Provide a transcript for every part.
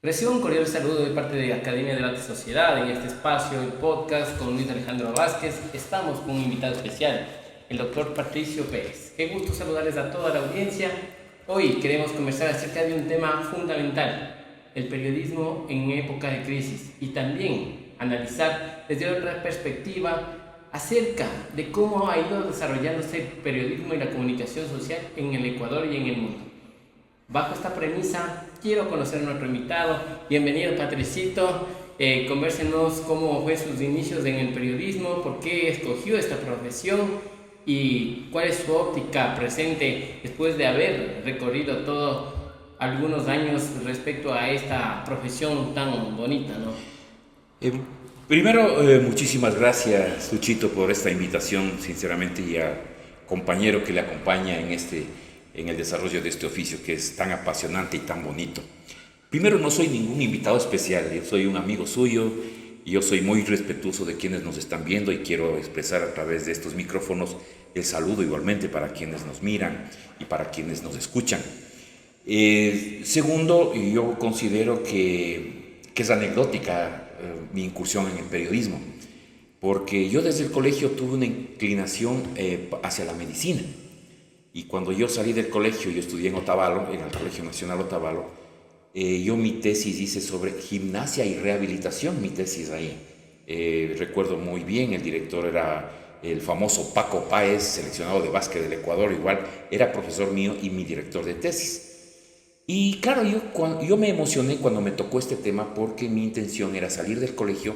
Recibo un cordial saludo de parte de Academia de la Alta Sociedad en este espacio, el podcast con Luis Alejandro Vázquez. Estamos con un invitado especial, el doctor Patricio Pérez. Qué gusto saludarles a toda la audiencia. Hoy queremos conversar acerca de un tema fundamental, el periodismo en época de crisis, y también analizar desde otra perspectiva acerca de cómo ha ido desarrollándose el periodismo y la comunicación social en el Ecuador y en el mundo. Bajo esta premisa, quiero conocer a nuestro invitado. Bienvenido, Patricito. Convérsenos cómo fue sus inicios en el periodismo, por qué escogió esta profesión y cuál es su óptica presente después de haber recorrido todos algunos años respecto a esta profesión tan bonita, ¿no? Primero, muchísimas gracias, Luchito, por esta invitación, sinceramente, y al compañero que le acompaña en el desarrollo de este oficio que es tan apasionante y tan bonito. Primero, no soy ningún invitado especial, yo soy un amigo suyo y yo soy muy respetuoso de quienes nos están viendo y quiero expresar a través de estos micrófonos el saludo igualmente para quienes nos miran y para quienes nos escuchan. Segundo, yo considero que es anecdótica mi incursión en el periodismo, porque yo desde el colegio tuve una inclinación hacia la medicina. Y cuando yo salí del colegio, yo estudié en Otavalo, en el Colegio Nacional Otavalo, yo mi tesis hice sobre gimnasia y rehabilitación, mi tesis ahí. Recuerdo muy bien, el director era el famoso Paco Páez, seleccionado de básquet del Ecuador, igual, era profesor mío y mi director de tesis. Y claro, yo me emocioné cuando me tocó este tema porque mi intención era salir del colegio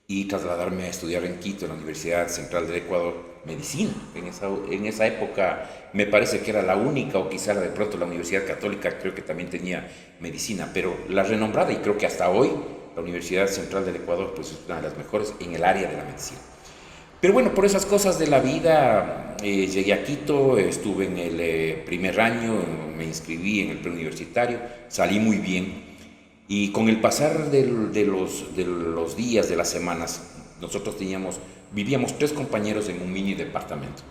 y trasladarme a estudiar en Quito, en la Universidad Central del Ecuador, medicina. En esa época me parece que era la única, o quizá de pronto la Universidad Católica, creo que también tenía medicina, pero la renombrada, y creo que hasta hoy, la Universidad Central del Ecuador, pues es una de las mejores en el área de la medicina. Pero bueno, por esas cosas de la vida, llegué a Quito, estuve en el primer año, me inscribí en el preuniversitario, salí muy bien. Y con el pasar de los días, de las semanas, nosotros vivíamos 3 compañeros en un mini departamento.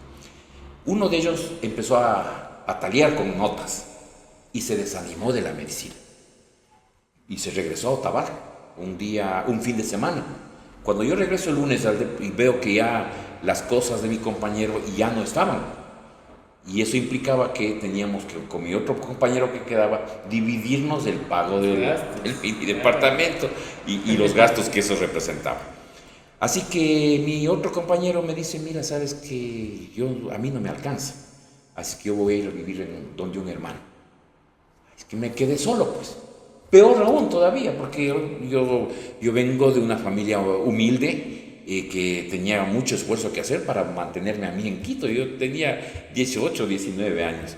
Uno de ellos empezó a patalear con notas y se desanimó de la medicina. Y se regresó a Otavalo un fin de semana. Cuando yo regreso el lunes y veo que ya las cosas de mi compañero ya no estaban. Y eso implicaba que teníamos que, con mi otro compañero que quedaba, dividirnos el pago del departamento y los gastos que eso representaba. Así que mi otro compañero me dice, mira, sabes que a mí no me alcanza, así que yo voy a ir a vivir donde un hermano. Es que me quedé solo, pues. Peor aún todavía, porque yo vengo de una familia humilde, que tenía mucho esfuerzo que hacer para mantenerme a mí en Quito. Yo tenía 18, 19 años.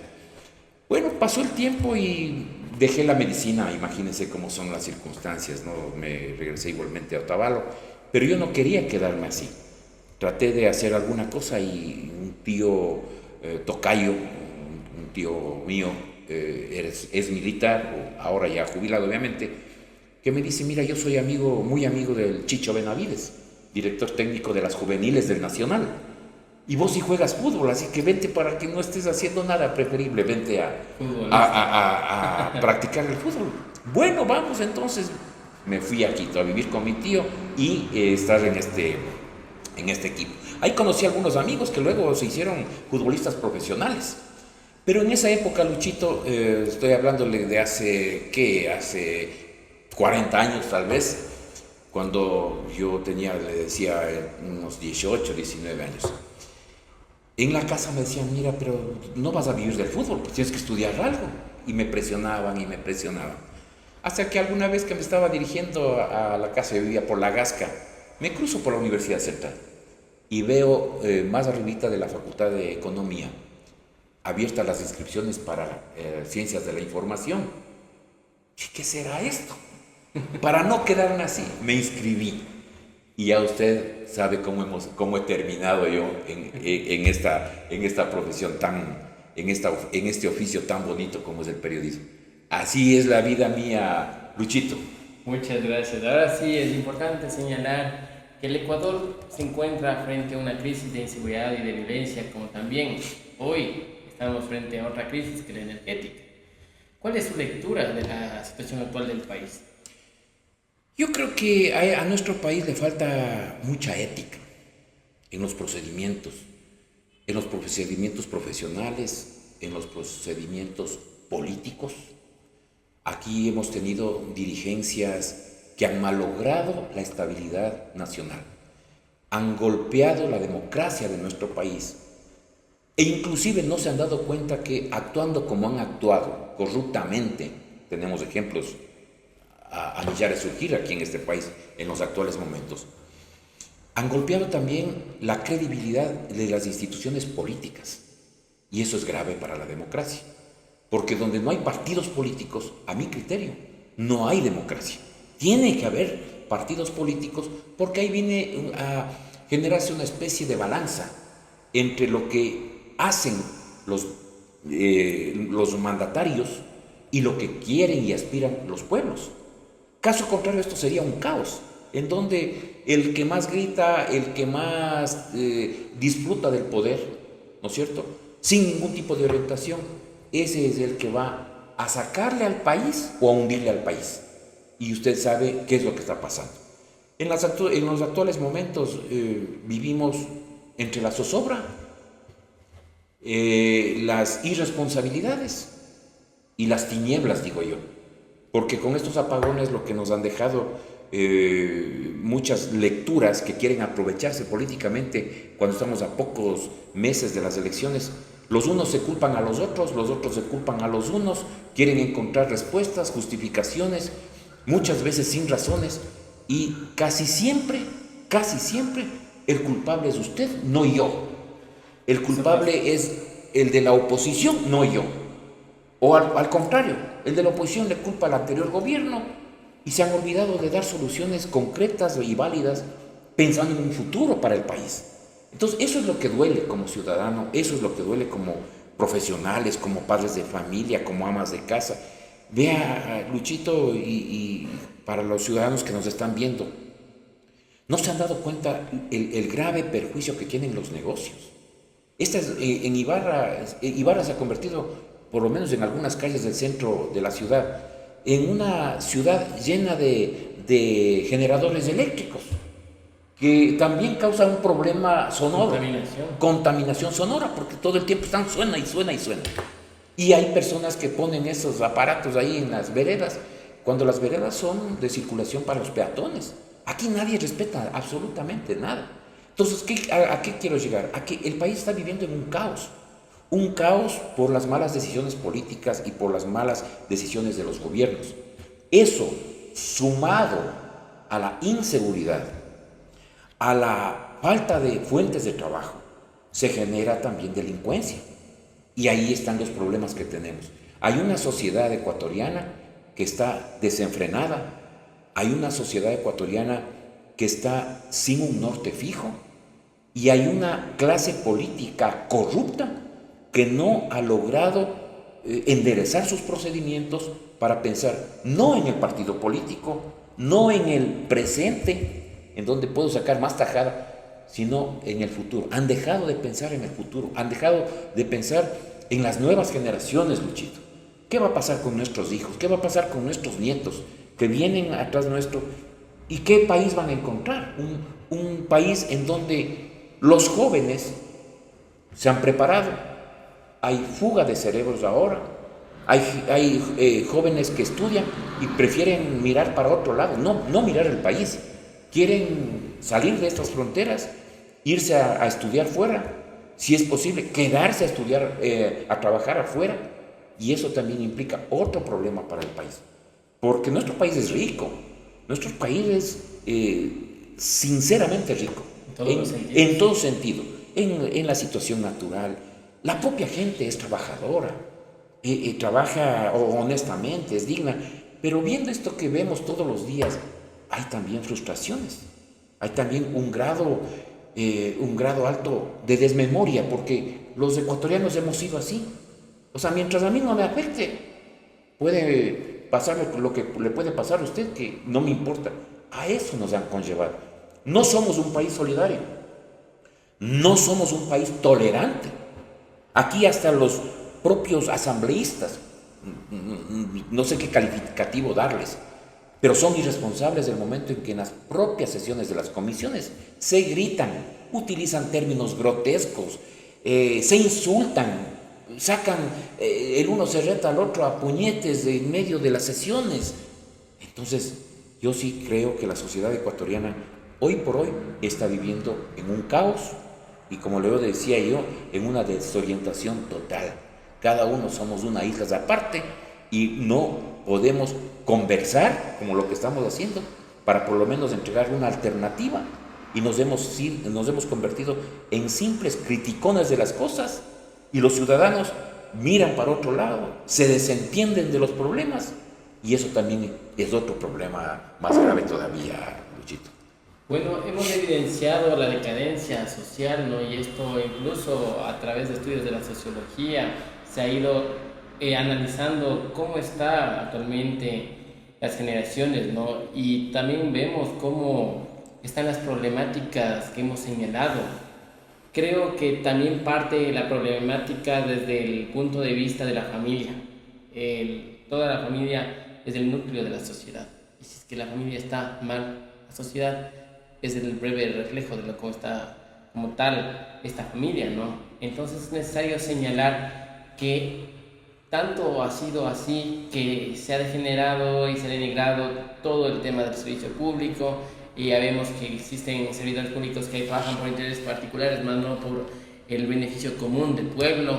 Bueno, pasó el tiempo y dejé la medicina, imagínense cómo son las circunstancias, ¿no? Me regresé igualmente a Otavalo, pero yo no quería quedarme así. Traté de hacer alguna cosa y un tío tocayo, un tío mío, es militar, ahora ya jubilado obviamente, que me dice, mira, yo soy muy amigo del Chicho Benavides, director técnico de las juveniles del Nacional. Y vos sí juegas fútbol, así que vente para que no estés haciendo nada, preferible, vente a practicar el fútbol. Bueno, vamos entonces. Me fui a Quito a vivir con mi tío y estar en este equipo. Ahí conocí a algunos amigos que luego se hicieron futbolistas profesionales. Pero en esa época, Luchito, estoy hablándole de hace 40 años tal vez, cuando yo le decía, unos 18, 19 años. En la casa me decían, mira, pero no vas a vivir del fútbol, pues tienes que estudiar algo. Y me presionaban y me presionaban. Hasta que alguna vez que me estaba dirigiendo a la casa, yo vivía por La Gasca, me cruzo por la Universidad Central y veo más arribita de la Facultad de Economía, abiertas las inscripciones para Ciencias de la Información. ¿Qué será esto? Para no quedarme así, me inscribí. Y ya usted sabe cómo he terminado yo en esta profesión en este oficio tan bonito como es el periodismo. Así es la vida mía, Luchito. Muchas gracias. Ahora sí es importante señalar que el Ecuador se encuentra frente a una crisis de inseguridad y de violencia, como también hoy estamos frente a otra crisis que es la energética. ¿Cuál es su lectura de la situación actual del país? Yo creo que a nuestro país le falta mucha ética en los procedimientos profesionales, en los procedimientos políticos. Aquí hemos tenido dirigencias que han malogrado la estabilidad nacional, han golpeado la democracia de nuestro país e inclusive no se han dado cuenta que actuando como han actuado, corruptamente, tenemos ejemplos a millares surgir aquí en este país en los actuales momentos, han golpeado también la credibilidad de las instituciones políticas. Y eso es grave para la democracia. Porque donde no hay partidos políticos, a mi criterio, no hay democracia. Tiene que haber partidos políticos porque ahí viene a generarse una especie de balanza entre lo que hacen los mandatarios y lo que quieren y aspiran los pueblos. Caso contrario, esto sería un caos, en donde el que más grita, el que más disfruta del poder, ¿no es cierto?, sin ningún tipo de orientación, ese es el que va a sacarle al país o a hundirle al país. Y usted sabe qué es lo que está pasando. En los actuales momentos vivimos entre la zozobra, las irresponsabilidades y las tinieblas, digo yo. Porque con estos apagones lo que nos han dejado muchas lecturas que quieren aprovecharse políticamente cuando estamos a pocos meses de las elecciones. Los unos se culpan a los otros se culpan a los unos, quieren encontrar respuestas, justificaciones, muchas veces sin razones, y casi siempre, el culpable es usted, no yo. El culpable es el de la oposición, no yo. O al contrario, el de la oposición le culpa al anterior gobierno y se han olvidado de dar soluciones concretas y válidas pensando en un futuro para el país. Entonces, eso es lo que duele como ciudadano, eso es lo que duele como profesionales, como padres de familia, como amas de casa. Vea, Luchito, y para los ciudadanos que nos están viendo, no se han dado cuenta el grave perjuicio que tienen los negocios. En Ibarra se ha convertido, por lo menos en algunas calles del centro de la ciudad, en una ciudad llena de generadores eléctricos, que también causa un problema sonoro, contaminación sonora, porque todo el tiempo están suena y suena. Y hay personas que ponen esos aparatos ahí en las veredas, cuando las veredas son de circulación para los peatones. Aquí nadie respeta absolutamente nada. Entonces, ¿a qué quiero llegar? A que el país está viviendo en un caos por las malas decisiones políticas y por las malas decisiones de los gobiernos. Eso, sumado a la inseguridad, a la falta de fuentes de trabajo, se genera también delincuencia. Y ahí están los problemas que tenemos. Hay una sociedad ecuatoriana que está desenfrenada, hay una sociedad ecuatoriana que está sin un norte fijo y hay una clase política corrupta que no ha logrado enderezar sus procedimientos para pensar no en el partido político, no en el presente, en donde puedo sacar más tajada, sino en el futuro. Han dejado de pensar en el futuro, han dejado de pensar en las nuevas generaciones, Luchito. ¿Qué va a pasar con nuestros hijos? ¿Qué va a pasar con nuestros nietos que vienen atrás nuestro? ¿Y qué país van a encontrar? Un país en donde los jóvenes se han preparado. Hay fuga de cerebros ahora. Hay jóvenes que estudian y prefieren mirar para otro lado, no mirar el país. Quieren salir de estas fronteras, irse a estudiar fuera, si es posible, quedarse a estudiar, a trabajar afuera, y eso también implica otro problema para el país, porque nuestro país es rico, nuestro país es sinceramente rico, en todo sentido, en la situación natural, la propia gente es trabajadora, trabaja honestamente, es digna, pero viendo esto que vemos todos los días, hay también frustraciones, hay también un grado alto de desmemoria, porque los ecuatorianos hemos sido así. O sea, mientras a mí no me afecte, puede pasarme lo que le puede pasar a usted, que no me importa. A eso nos han conllevado. No somos un país solidario, no somos un país tolerante. Aquí hasta los propios asambleístas no sé qué calificativo darles, pero son irresponsables del momento en que en las propias sesiones de las comisiones se gritan, utilizan términos grotescos, se insultan, sacan, el uno se reta al otro a puñetes en medio de las sesiones. Entonces, yo sí creo que la sociedad ecuatoriana hoy por hoy está viviendo en un caos y, como luego decía yo, en una desorientación total. Cada uno somos una isla aparte y no podemos conversar como lo que estamos haciendo para por lo menos entregar una alternativa, y nos hemos convertido en simples criticones de las cosas, y los ciudadanos miran para otro lado, se desentienden de los problemas, y eso también es otro problema más grave todavía, Luchito. Bueno, hemos evidenciado la decadencia social, ¿no? Y esto incluso a través de estudios de la sociología se ha ido analizando cómo está actualmente las generaciones, ¿no? Y también vemos cómo están las problemáticas que hemos señalado. Creo que también parte la problemática desde el punto de vista de la familia. Toda la familia es el núcleo de la sociedad. Y si es que la familia está mal, la sociedad es el breve reflejo de lo que está como tal esta familia, ¿no? Entonces es necesario señalar que tanto ha sido así que se ha degenerado y se ha denigrado todo el tema del servicio público, y ya vemos que existen servidores públicos que trabajan por intereses particulares, más no por el beneficio común del pueblo,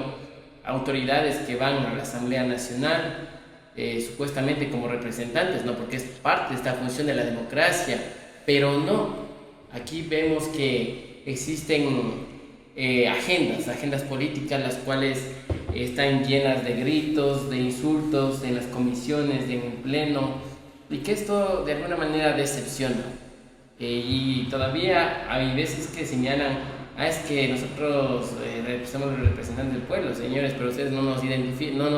autoridades que van a la Asamblea Nacional supuestamente como representantes, ¿no? Porque es parte de esta función de la democracia, pero no. Aquí vemos que existen agendas políticas, las cuales están llenas de gritos, de insultos en las comisiones, en el pleno, y que esto de alguna manera decepciona. Y todavía hay veces que señalan, es que nosotros somos los representantes del pueblo, señores, pero ustedes no nos identifican, no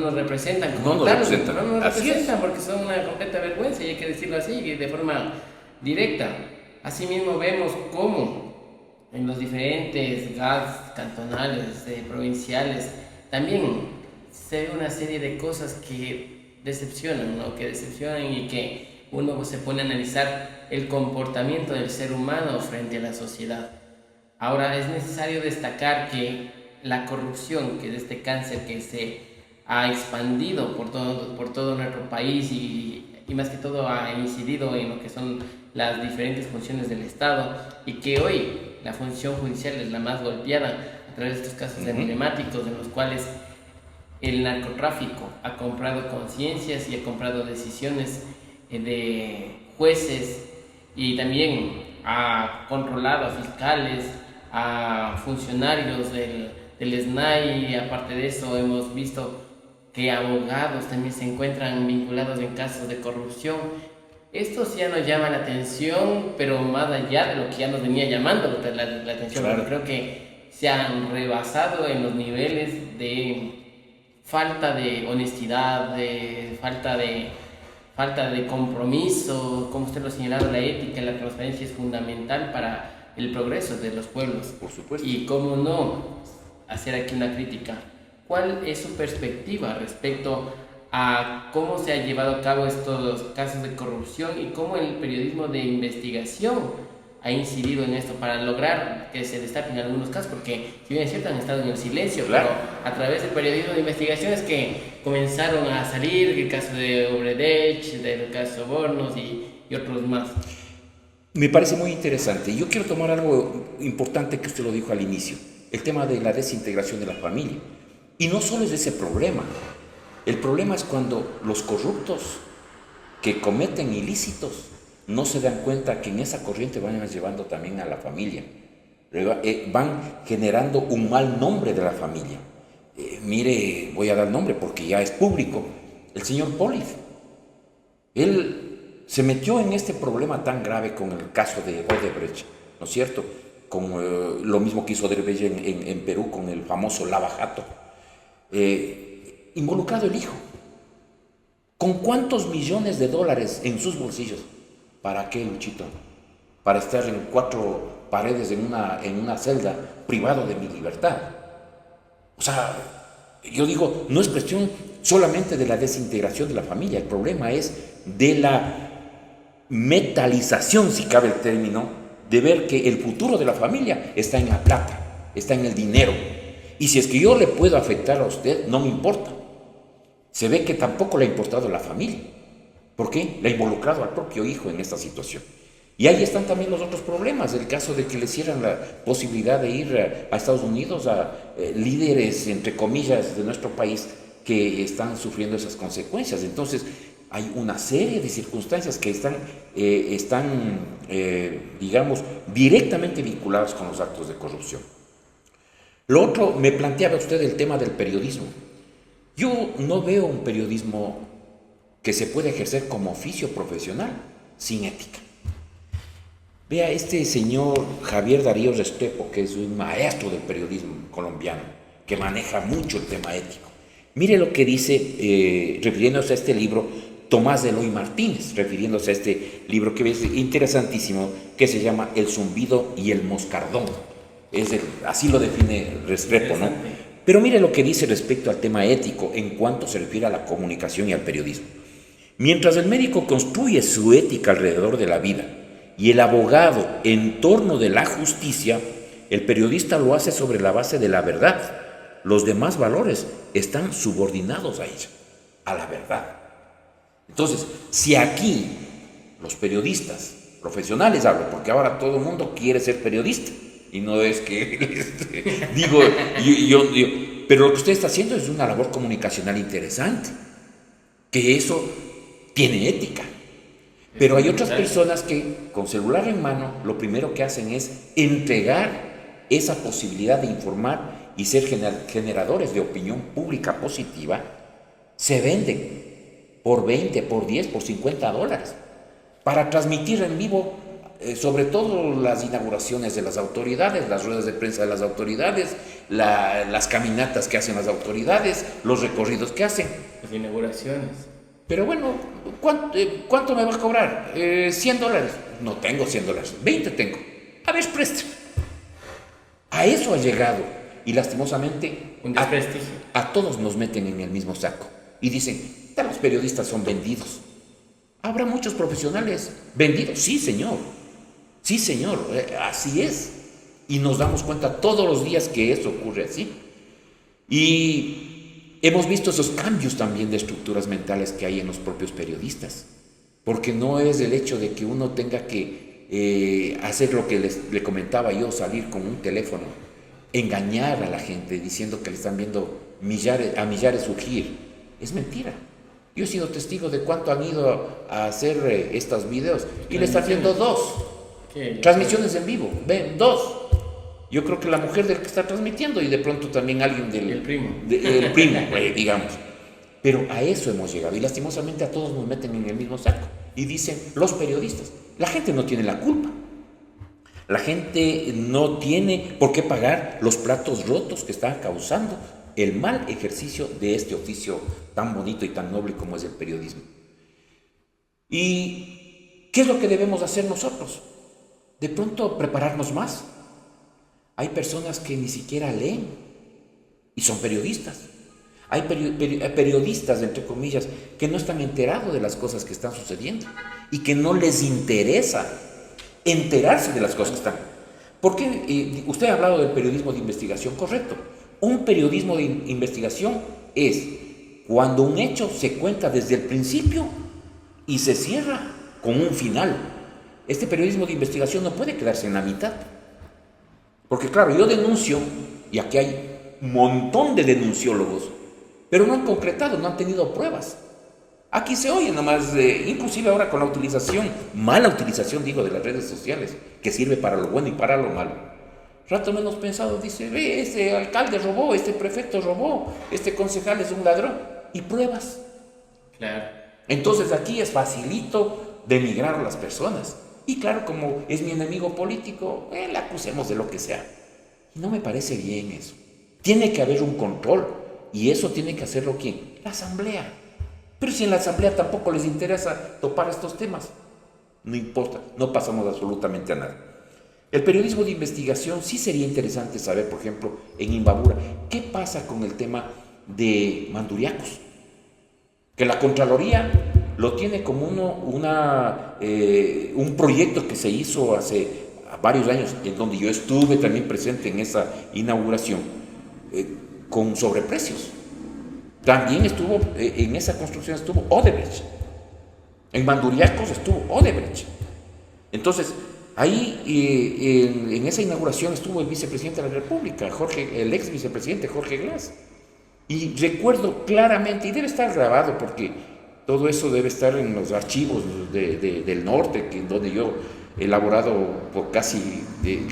nos representan como tal, no nos representan porque son una completa vergüenza, y hay que decirlo así, de forma directa. Asimismo vemos cómo en los diferentes GADs cantonales, provinciales, también se ve una serie de cosas que decepcionan, ¿no? Que decepcionan, y que uno se pone a analizar el comportamiento del ser humano frente a la sociedad. Ahora, es necesario destacar que la corrupción, que es este cáncer que se ha expandido por todo nuestro país, y más que todo ha incidido en lo que son las diferentes funciones del Estado, y que hoy la función judicial es la más golpeada a través de estos casos emblemáticos en los cuales el narcotráfico ha comprado conciencias y ha comprado decisiones de jueces, y también ha controlado a fiscales, a funcionarios del SNAI, y aparte de eso hemos visto que abogados también se encuentran vinculados en casos de corrupción. Esto sí ya nos llama la atención, pero más allá de lo que ya nos venía llamando la atención, claro. Creo que se han rebasado en los niveles de falta de honestidad, de falta de compromiso. Como usted lo ha señalado, la ética y la transparencia es fundamental para el progreso de los pueblos. Por supuesto. Y cómo no hacer aquí una crítica. ¿Cuál es su perspectiva respecto a cómo se han llevado a cabo estos casos de corrupción y cómo el periodismo de investigación ha incidido en esto para lograr que se destapen algunos casos? Porque, si bien es cierto, han estado en el silencio, claro, pero a través del periodismo de investigación es que comenzaron a salir el caso de Obredech, del caso Bornos y otros más. Me parece muy interesante. Yo quiero tomar algo importante que usted lo dijo al inicio, el tema de la desintegración de la familia. Y no solo es ese problema. El problema es cuando los corruptos que cometen ilícitos no se dan cuenta que en esa corriente van llevando también a la familia. Van generando un mal nombre de la familia. Mire, voy a dar nombre porque ya es público. El señor Polif. Él se metió en este problema tan grave con el caso de Odebrecht, ¿no es cierto? Con lo mismo que hizo Odebrecht en Perú con el famoso Lava Jato. Involucrado el hijo. ¿Con cuántos millones de dólares en sus bolsillos? ¿Para qué, Luchito? Para estar en 4 paredes en una celda, privado de mi libertad. O sea, yo digo, no es cuestión solamente de la desintegración de la familia, el problema es de la metalización, si cabe el término, de ver que el futuro de la familia está en la plata, está en el dinero. Y si es que yo le puedo afectar a usted, no me importa. Se ve que tampoco le ha importado la familia. ¿Por qué? Le ha involucrado al propio hijo en esta situación. Y ahí están también los otros problemas, el caso de que le cierran la posibilidad de ir a Estados Unidos a líderes, entre comillas, de nuestro país que están sufriendo esas consecuencias. Entonces, hay una serie de circunstancias que están digamos, directamente vinculadas con los actos de corrupción. Lo otro, me planteaba usted el tema del periodismo. Yo no veo un periodismo que se puede ejercer como oficio profesional sin ética. Vea, este señor Javier Darío Restrepo, que es un maestro del periodismo colombiano, que maneja mucho el tema ético. Mire lo que dice, refiriéndose a este libro, Tomás Eloy Martínez, refiriéndose a este libro que es interesantísimo, que se llama El zumbido y el moscardón. Así lo define Restrepo, ¿no? Pero mire lo que dice respecto al tema ético en cuanto se refiere a la comunicación y al periodismo. Mientras el médico construye su ética alrededor de la vida y el abogado en torno de la justicia, el periodista lo hace sobre la base de la verdad. Los demás valores están subordinados a ella, a la verdad. Entonces, si aquí los periodistas profesionales hablo, porque ahora todo el mundo quiere ser periodista, y no es que digo, pero lo que usted está haciendo es una labor comunicacional interesante, que eso tiene ética. Pero hay otras personas que con celular en mano lo primero que hacen es entregar esa posibilidad de informar y ser generadores de opinión pública positiva. Se venden por 20, por 10, por $50 para transmitir en vivo, sobre todo las inauguraciones de las autoridades, las ruedas de prensa de las autoridades, las caminatas que hacen las autoridades, los recorridos que hacen. Las inauguraciones. Pero bueno, ¿cuánto me va a cobrar? $100. No tengo $100, 20 tengo. A ver, preste. A eso ha llegado. Y lastimosamente, un desprestigio. A todos nos meten en el mismo saco. Y dicen, los periodistas son vendidos. ¿Habrá muchos profesionales vendidos? Sí, señor. Sí, señor. Así es. Y nos damos cuenta todos los días que eso ocurre así. Y hemos visto esos cambios también de estructuras mentales que hay en los propios periodistas, porque no es el hecho de que uno tenga que hacer lo que le comentaba yo, salir con un teléfono, engañar a la gente diciendo que le están viendo a millares surgir. Es mentira. Yo he sido testigo de cuánto han ido a hacer estos videos y le están viendo 2 transmisiones en vivo, ven 2. Yo creo que la mujer del que está transmitiendo y de pronto también alguien del... El primo. El primo, digamos. Pero a eso hemos llegado y lastimosamente a todos nos meten en el mismo saco. Y dicen los periodistas, la gente no tiene la culpa. La gente no tiene por qué pagar los platos rotos que están causando el mal ejercicio de este oficio tan bonito y tan noble como es el periodismo. ¿Y qué es lo que debemos hacer nosotros? De pronto prepararnos más. Hay personas que ni siquiera leen y son periodistas. Hay periodistas, entre comillas, que no están enterados de las cosas que están sucediendo y que no les interesa enterarse de las cosas que están. Porque usted ha hablado del periodismo de investigación, correcto. Un periodismo de investigación es cuando un hecho se cuenta desde el principio y se cierra con un final. Este periodismo de investigación no puede quedarse en la mitad. Porque claro, yo denuncio, y aquí hay un montón de denunciólogos, pero no han concretado, no han tenido pruebas. Aquí se oye nomás, inclusive ahora con la mala utilización digo, de las redes sociales, que sirve para lo bueno y para lo malo. Rato menos pensado dice, ve, este alcalde robó, este prefecto robó, este concejal es un ladrón. Y pruebas. Claro. Entonces aquí es facilito denigrar a las personas. Y claro, como es mi enemigo político, le acusemos de lo que sea. Y no me parece bien eso. Tiene que haber un control. Y eso tiene que hacerlo ¿quién? La asamblea. Pero si en la asamblea tampoco les interesa topar estos temas, no importa, no pasamos absolutamente a nada. El periodismo de investigación sí sería interesante saber, por ejemplo, en Imbabura, ¿qué pasa con el tema de Manduriacos? que la Contraloría lo tiene como un proyecto que se hizo hace varios años, en donde yo estuve también presente en esa inauguración, con sobreprecios. También estuvo, en esa construcción estuvo Odebrecht. En Manduriacos estuvo Odebrecht. Entonces, ahí en esa inauguración estuvo el vicepresidente de la República, el ex vicepresidente Jorge Glass. Y recuerdo claramente, y debe estar grabado porque todo eso debe estar en los archivos del norte, donde yo he elaborado por casi,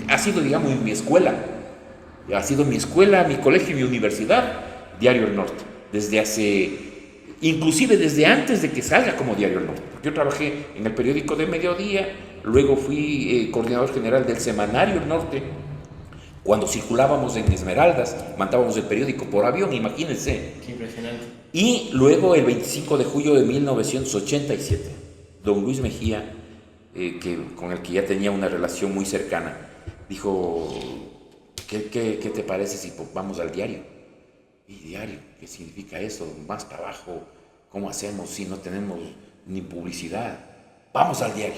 ha sido, digamos, mi escuela, mi colegio y mi universidad, Diario El Norte, inclusive desde antes de que salga como Diario El Norte. Yo trabajé en el periódico de Mediodía, luego fui coordinador general del semanario El Norte. Cuando circulábamos en Esmeraldas, mandábamos el periódico por avión, imagínense. Qué impresionante. Y luego el 25 de julio de 1987, don Luis Mejía, con el que ya tenía una relación muy cercana, dijo, ¿qué te parece si vamos al diario? ¿Y diario? ¿Qué significa eso? Más trabajo. ¿Cómo hacemos si no tenemos ni publicidad? Vamos al diario.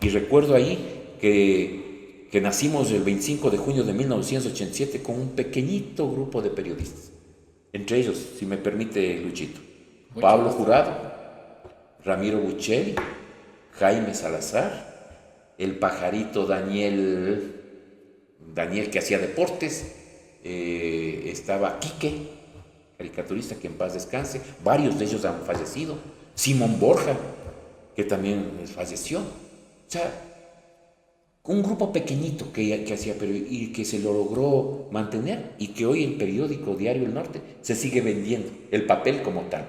Y recuerdo ahí que nacimos el 25 de junio de 1987 con un pequeñito grupo de periodistas. Entre ellos, si me permite, Luchito, Pablo Jurado, Ramiro Buccelli, Jaime Salazar, el pajarito Daniel que hacía deportes, estaba Quique, caricaturista, que en paz descanse, varios de ellos han fallecido, Simón Borja, que también falleció. O sea, un grupo pequeñito que hacía periódico y que se lo logró mantener, y que hoy el periódico Diario El Norte se sigue vendiendo, el papel como tal,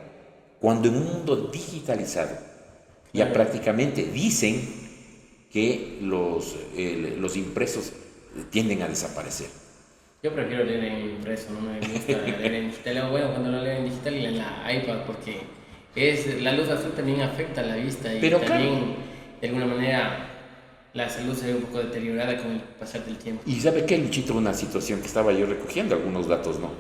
cuando en un mundo digitalizado ya prácticamente dicen que los impresos tienden a desaparecer. Yo prefiero leer en impreso, no me gusta leer en digital. Bueno, cuando lo leo en digital y en la iPad, porque la luz azul también afecta la vista, y pero también, claro, de alguna manera, la salud se ve un poco deteriorada con el pasar del tiempo. Y ¿sabe qué, Luchito? Una situación que estaba yo recogiendo algunos datos, ¿no?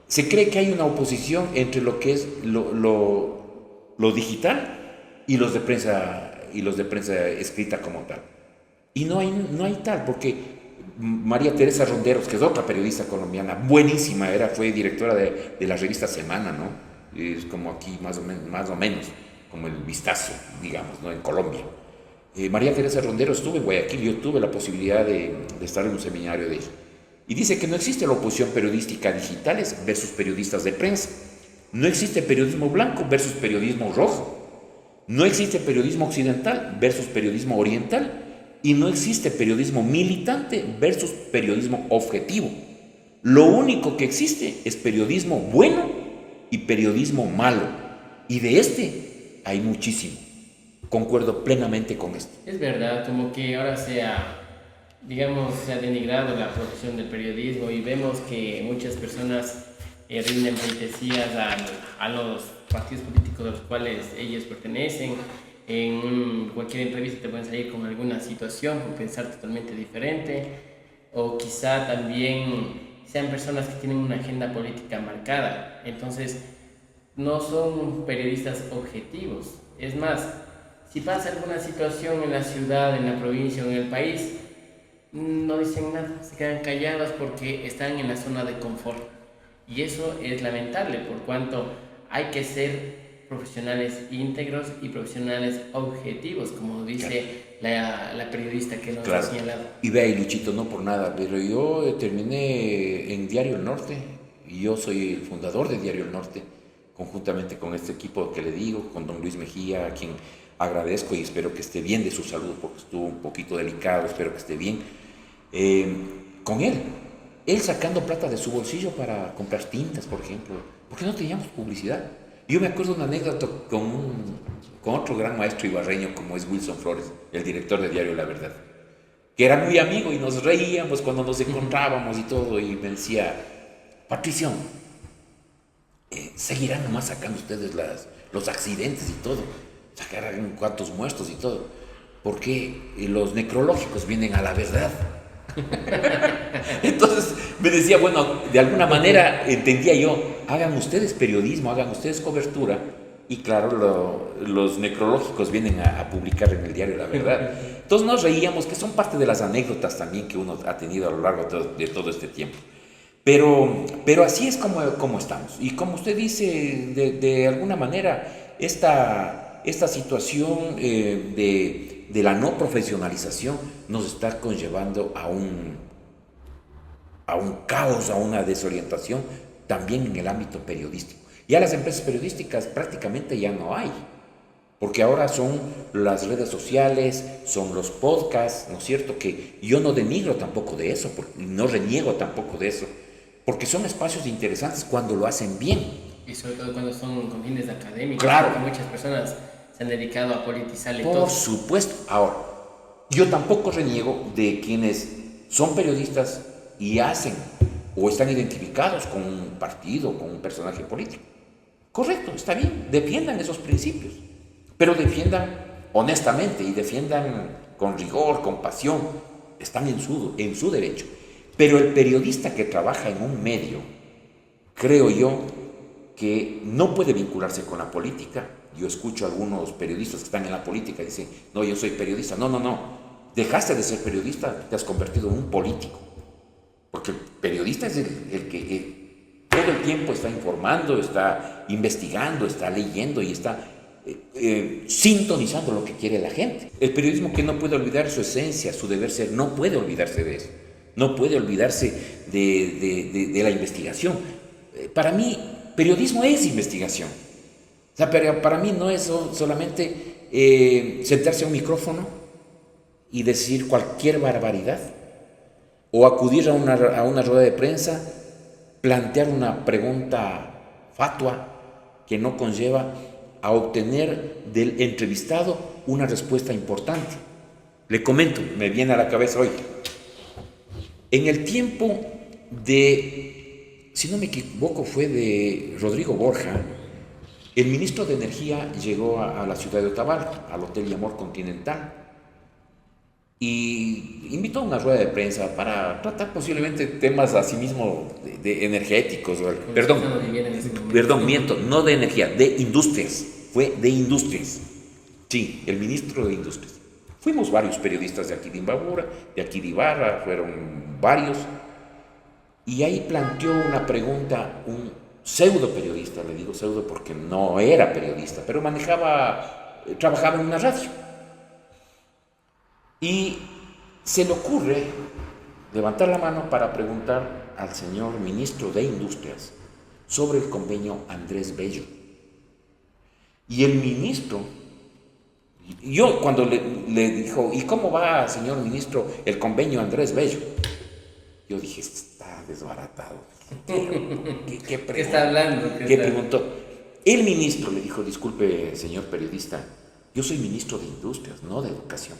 Se cree que hay una oposición entre lo que es lo digital y los de prensa escrita como tal. Y no hay tal, porque María Teresa Ronderos, que es otra periodista colombiana, buenísima, fue directora de la revista Semana, ¿no? Es como aquí más o menos, como el Vistazo, digamos, ¿no? En Colombia. María Teresa Ronderos estuvo en Guayaquil, yo tuve la posibilidad de estar en un seminario de ella. Y dice que no existe la oposición periodística digitales versus periodistas de prensa. No existe periodismo blanco versus periodismo rojo. No existe periodismo occidental versus periodismo oriental. Y no existe periodismo militante versus periodismo objetivo. Lo único que existe es periodismo bueno y periodismo malo. Y de hay muchísimo. Concuerdo plenamente con esto. Es verdad, como que ahora se ha denigrado la profesión del periodismo, y vemos que muchas personas rinden pleitesías a los partidos políticos a los cuales ellos pertenecen. En cualquier entrevista te pueden salir con alguna situación, con pensar totalmente diferente, o quizá también sean personas que tienen una agenda política marcada. Entonces, no son periodistas objetivos. Es más, si pasa alguna situación en la ciudad, en la provincia o en el país, no dicen nada, se quedan callados porque están en la zona de confort. Y eso es lamentable, por cuanto hay que ser profesionales íntegros y profesionales objetivos, como dice la periodista que nos ha señalado. Y ve ahí, Luchito, no por nada, pero yo terminé en Diario El Norte, y yo soy el fundador de Diario El Norte, conjuntamente con este equipo que le digo, con don Luis Mejía, a quien agradezco y espero que esté bien de su salud, porque estuvo un poquito delicado, espero que esté bien. Con él sacando plata de su bolsillo para comprar tintas, por ejemplo, porque no teníamos publicidad. Yo me acuerdo de una anécdota con otro gran maestro ibarreño como es Wilson Flores, el director de Diario La Verdad, que era muy amigo y nos reíamos cuando nos encontrábamos y todo, y me decía, Patricio, seguirán nomás sacando ustedes los accidentes y todo, sacarán cuantos muertos y todo, porque los necrológicos vienen a La Verdad. Entonces me decía, bueno, de alguna manera entendía yo, hagan ustedes periodismo, hagan ustedes cobertura, y claro, los necrológicos vienen a publicar en el diario La Verdad. Entonces nos reíamos, que son parte de las anécdotas también que uno ha tenido a lo largo de todo este tiempo. Pero así es como estamos. Y como usted dice, de alguna manera, esta situación de la no profesionalización nos está conllevando a un caos, a una desorientación, también en el ámbito periodístico. Ya las empresas periodísticas prácticamente ya no hay, porque ahora son las redes sociales, son los podcasts, ¿no es cierto? Que yo no denigro tampoco de eso, no reniego tampoco de eso, porque son espacios interesantes cuando lo hacen bien. Y sobre todo cuando son con fines académicos. Claro. Porque muchas personas se han dedicado a politizar y todo. Por supuesto. Ahora, yo tampoco reniego de quienes son periodistas y hacen o están identificados con un partido, con un personaje político. Correcto, está bien, defiendan esos principios, pero defiendan honestamente y defiendan con rigor, con pasión, están en su derecho. Pero el periodista que trabaja en un medio, creo yo, que no puede vincularse con la política. Yo escucho a algunos periodistas que están en la política y dicen, no, yo soy periodista. No, dejaste de ser periodista, te has convertido en un político. Porque el periodista es el que todo el tiempo está informando, está investigando, está leyendo y está sintonizando lo que quiere la gente. El periodismo que no puede olvidar su esencia, su deber ser, no puede olvidarse de eso. No puede olvidarse de la investigación. Para mí, periodismo es investigación. O sea, para mí no es solamente sentarse a un micrófono y decir cualquier barbaridad, o acudir a una rueda de prensa, plantear una pregunta fatua que no conlleva a obtener del entrevistado una respuesta importante. Le comento, me viene a la cabeza hoy. En el tiempo de, si no me equivoco, fue de Rodrigo Borja, el ministro de Energía llegó a la ciudad de Otavalo, al Hotel Yamor Continental, y invitó a una rueda de prensa para tratar posiblemente temas asimismo de energéticos, miento, no de energía, de industrias, fue de industrias, sí, el ministro de Industrias. Fuimos varios periodistas de aquí de Imbabura, de aquí de Ibarra, fueron varios, y ahí planteó una pregunta un pseudo periodista, le digo pseudo porque no era periodista, pero trabajaba en una radio. Y se le ocurre levantar la mano para preguntar al señor ministro de Industrias sobre el convenio Andrés Bello. Y el ministro, yo cuando le dijo, ¿y cómo va, señor ministro, el convenio Andrés Bello? Yo dije, está desbaratado. ¿Qué está hablando? ¿Qué preguntó? El ministro le dijo, disculpe, señor periodista, yo soy ministro de Industrias, no de Educación.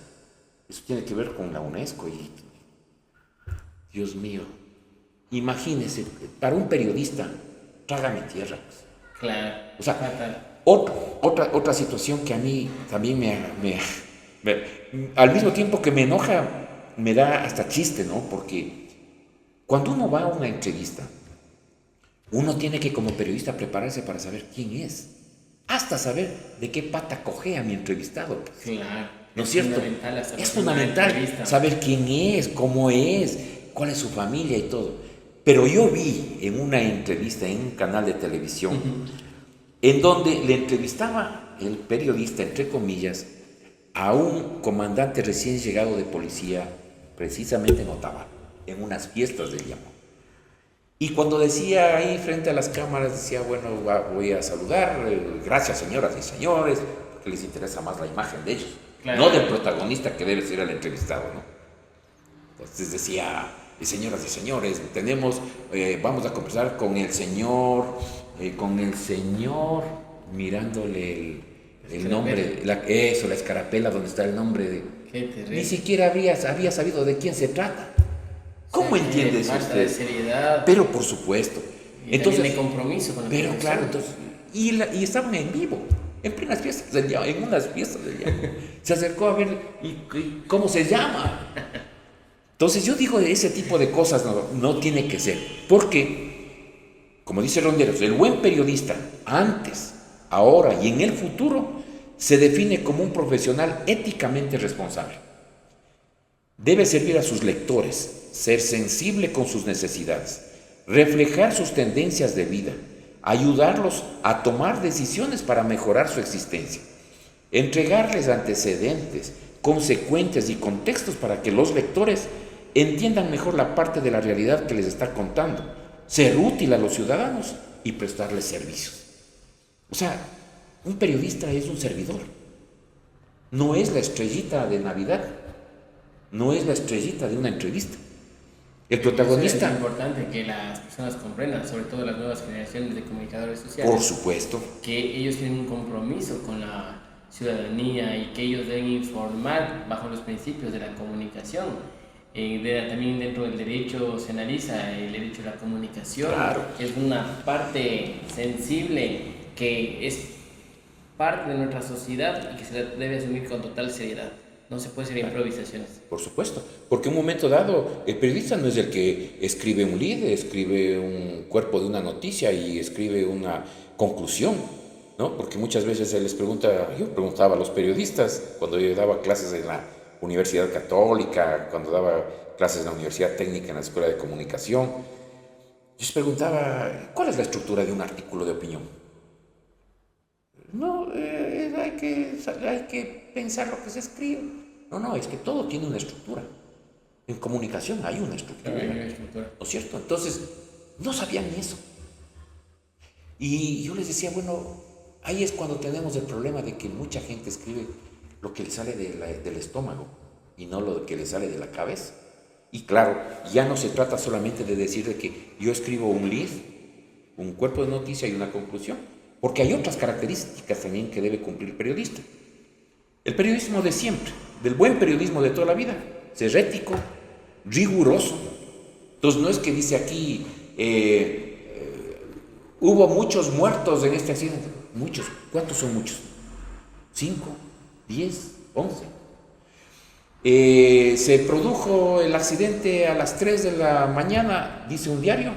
Eso tiene que ver con la UNESCO y, Dios mío, imagínese, para un periodista, trágame tierra. Claro. O sea, otra situación que a mí también al mismo tiempo que me enoja, me da hasta chiste, ¿no? Porque cuando uno va a una entrevista, uno tiene que como periodista prepararse para saber quién es, hasta saber de qué pata cojea mi entrevistado. Claro. ¿No es cierto? Es fundamental saber quién es, cómo es, cuál es su familia y todo. Pero yo vi en una entrevista en un canal de televisión, en donde le entrevistaba el periodista, entre comillas, a un comandante recién llegado de policía, precisamente en Otavalo, en unas fiestas del Yamor. Y cuando decía ahí frente a las cámaras, decía, bueno, voy a saludar, gracias señoras y señores, porque les interesa más la imagen de ellos. Claro. No del protagonista que debe ser el entrevistado, ¿no? Entonces decía, señoras y señores, vamos a conversar con el señor, mirándole el nombre, la escarapela donde está el nombre de... Qué terrible. Ni siquiera había sabido de quién se trata. ¿Cómo entiende eso usted? De seriedad. Pero por supuesto. Y entonces, de compromiso con la Pero claro, entonces, y estaban en vivo. En plenas fiestas del día, en unas fiestas del día. Se acercó a ver y cómo se llama. Entonces yo digo, ese tipo de cosas no tiene que ser, porque, como dice Ronderos, el buen periodista, antes, ahora y en el futuro, se define como un profesional éticamente responsable. Debe servir a sus lectores, ser sensible con sus necesidades, reflejar sus tendencias de vida, ayudarlos a tomar decisiones para mejorar su existencia, entregarles antecedentes, consecuencias y contextos para que los lectores entiendan mejor la parte de la realidad que les está contando, ser útil a los ciudadanos y prestarles servicios. O sea, un periodista es un servidor, no es la estrellita de Navidad, no es la estrellita de una entrevista. El protagonista... Es importante que las personas comprendan, sobre todo las nuevas generaciones de comunicadores sociales. Por supuesto. Que ellos tienen un compromiso con la ciudadanía y que ellos deben informar bajo los principios de la comunicación. También dentro del derecho se analiza el derecho a la comunicación. Claro. Es una parte sensible que es parte de nuestra sociedad y que se debe asumir con total seriedad. No se puede hacer improvisaciones. Por supuesto, porque en un momento dado el periodista no es el que escribe un lead, escribe un cuerpo de una noticia y escribe una conclusión, ¿no? Porque muchas veces se les pregunta, yo preguntaba a los periodistas cuando yo daba clases en la Universidad Católica, cuando daba clases en la Universidad Técnica en la Escuela de Comunicación, yo les preguntaba, ¿cuál es la estructura de un artículo de opinión? No, hay que pensar lo que se escribe. No, es que todo tiene una estructura. En comunicación hay una estructura. ¿No es cierto? Entonces, no sabían ni eso. Y yo les decía, bueno, ahí es cuando tenemos el problema de que mucha gente escribe lo que le sale del estómago y no lo que le sale de la cabeza. Y claro, ya no se trata solamente de decir de que yo escribo un lead, un cuerpo de noticia y una conclusión, porque hay otras características también que debe cumplir el periodista. El periodismo de siempre, del buen periodismo de toda la vida, ser ético, riguroso. Entonces no es que dice aquí, hubo muchos muertos en este accidente. Muchos. ¿Cuántos son muchos? 5, 10, 11. Se produjo el accidente a las 3 de la mañana, dice un diario,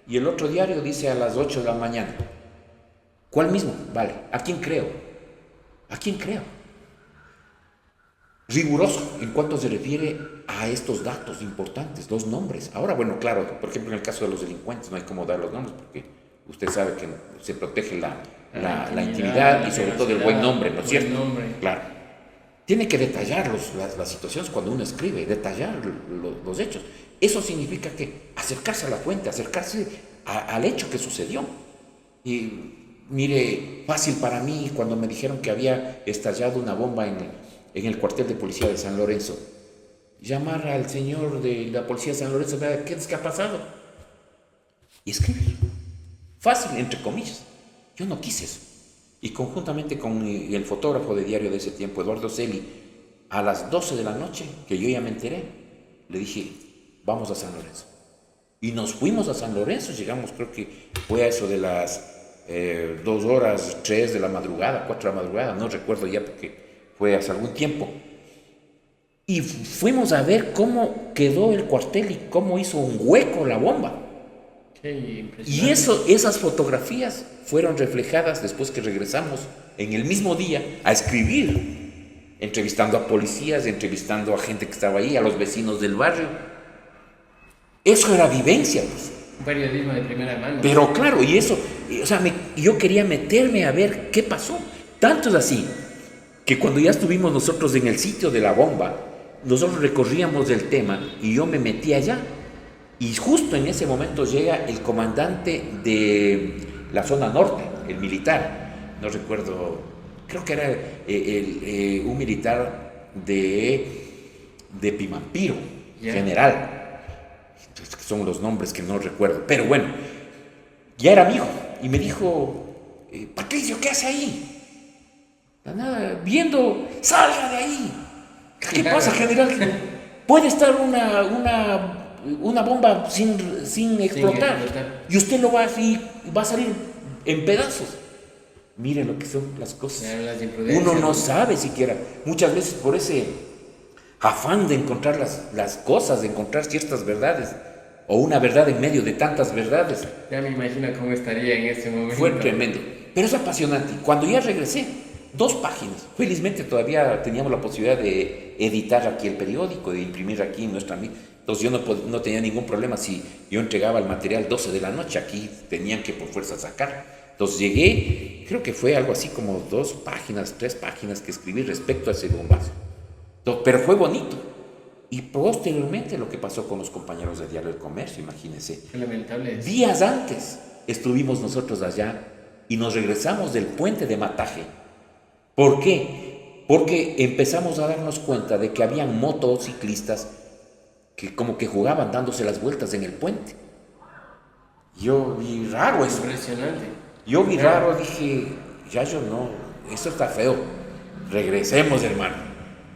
y el otro diario dice a las 8 de la mañana. ¿Cuál mismo? Vale. ¿A quién creo? ¿A quién creo? Riguroso en cuanto se refiere a estos datos importantes, los nombres. Ahora, bueno, claro, por ejemplo, en el caso de los delincuentes no hay cómo dar los nombres porque usted sabe que se protege la intimidad y sobre todo el buen nombre, ¿no es cierto? Claro. Tiene que detallar las situaciones cuando uno escribe, detallar los hechos. Eso significa que acercarse a la fuente, acercarse al hecho que sucedió. Y mire, fácil para mí cuando me dijeron que había estallado una bomba en el cuartel de policía de San Lorenzo, llamar al señor de la policía de San Lorenzo, ¿qué es que ha pasado? Y escribir. Fácil, entre comillas. Yo no quise eso. Y conjuntamente con el fotógrafo de diario de ese tiempo, Eduardo Celi, a las 12 de la noche, que yo ya me enteré, le dije, vamos a San Lorenzo. Y nos fuimos a San Lorenzo, llegamos, creo que fue a eso de las 2 horas, 3 de la madrugada, 4 de la madrugada, no recuerdo ya porque fue hace algún tiempo. Y fuimos a ver cómo quedó el cuartel y cómo hizo un hueco la bomba. Y esas fotografías fueron reflejadas después que regresamos en el mismo día a escribir, entrevistando a policías, entrevistando a gente que estaba ahí, a los vecinos del barrio. Eso era vivencia, pues. Un periodismo de primera mano. Pero claro, y eso, o sea, yo quería meterme a ver qué pasó. Tanto es así que cuando ya estuvimos nosotros en el sitio de la bomba, nosotros recorríamos el tema y yo me metí allá. Y justo en ese momento llega el comandante de la zona norte, el militar, no recuerdo, creo que era un militar de Pimampiro, general. Entonces, son los nombres que no recuerdo, pero bueno, ya era amigo y me dijo, Patricio, ¿qué hace ahí? Nada, viendo, salga de ahí. ¿Qué pasa, general? Puede estar una bomba sin explotar y usted lo va a salir en pedazos. Miren lo que son las cosas. Uno no sabe siquiera. Muchas veces por ese afán de encontrar las cosas, de encontrar ciertas verdades, o una verdad en medio de tantas verdades. Ya me imagino cómo estaría en ese momento. Fue tremendo, pero es apasionante. Cuando ya regresé, 2 páginas. Felizmente todavía teníamos la posibilidad de editar aquí el periódico, de imprimir aquí nuestra... Entonces yo no tenía ningún problema. Si yo entregaba el material 12 de la noche, aquí tenían que por fuerza sacar. Entonces llegué, creo que fue algo así como 2 páginas, 3 páginas que escribí respecto a ese bombazo. Entonces, pero fue bonito. Y posteriormente lo que pasó con los compañeros de Diario del Comercio, imagínense. Qué lamentable es. Días antes estuvimos nosotros allá y nos regresamos del puente de Mataje. ¿Por qué? Porque empezamos a darnos cuenta de que habían motociclistas que como que jugaban dándose las vueltas en el puente. Yo vi raro eso. Impresionante. Yo vi raro, dije, ya yo no, esto está feo. Regresemos, hermano,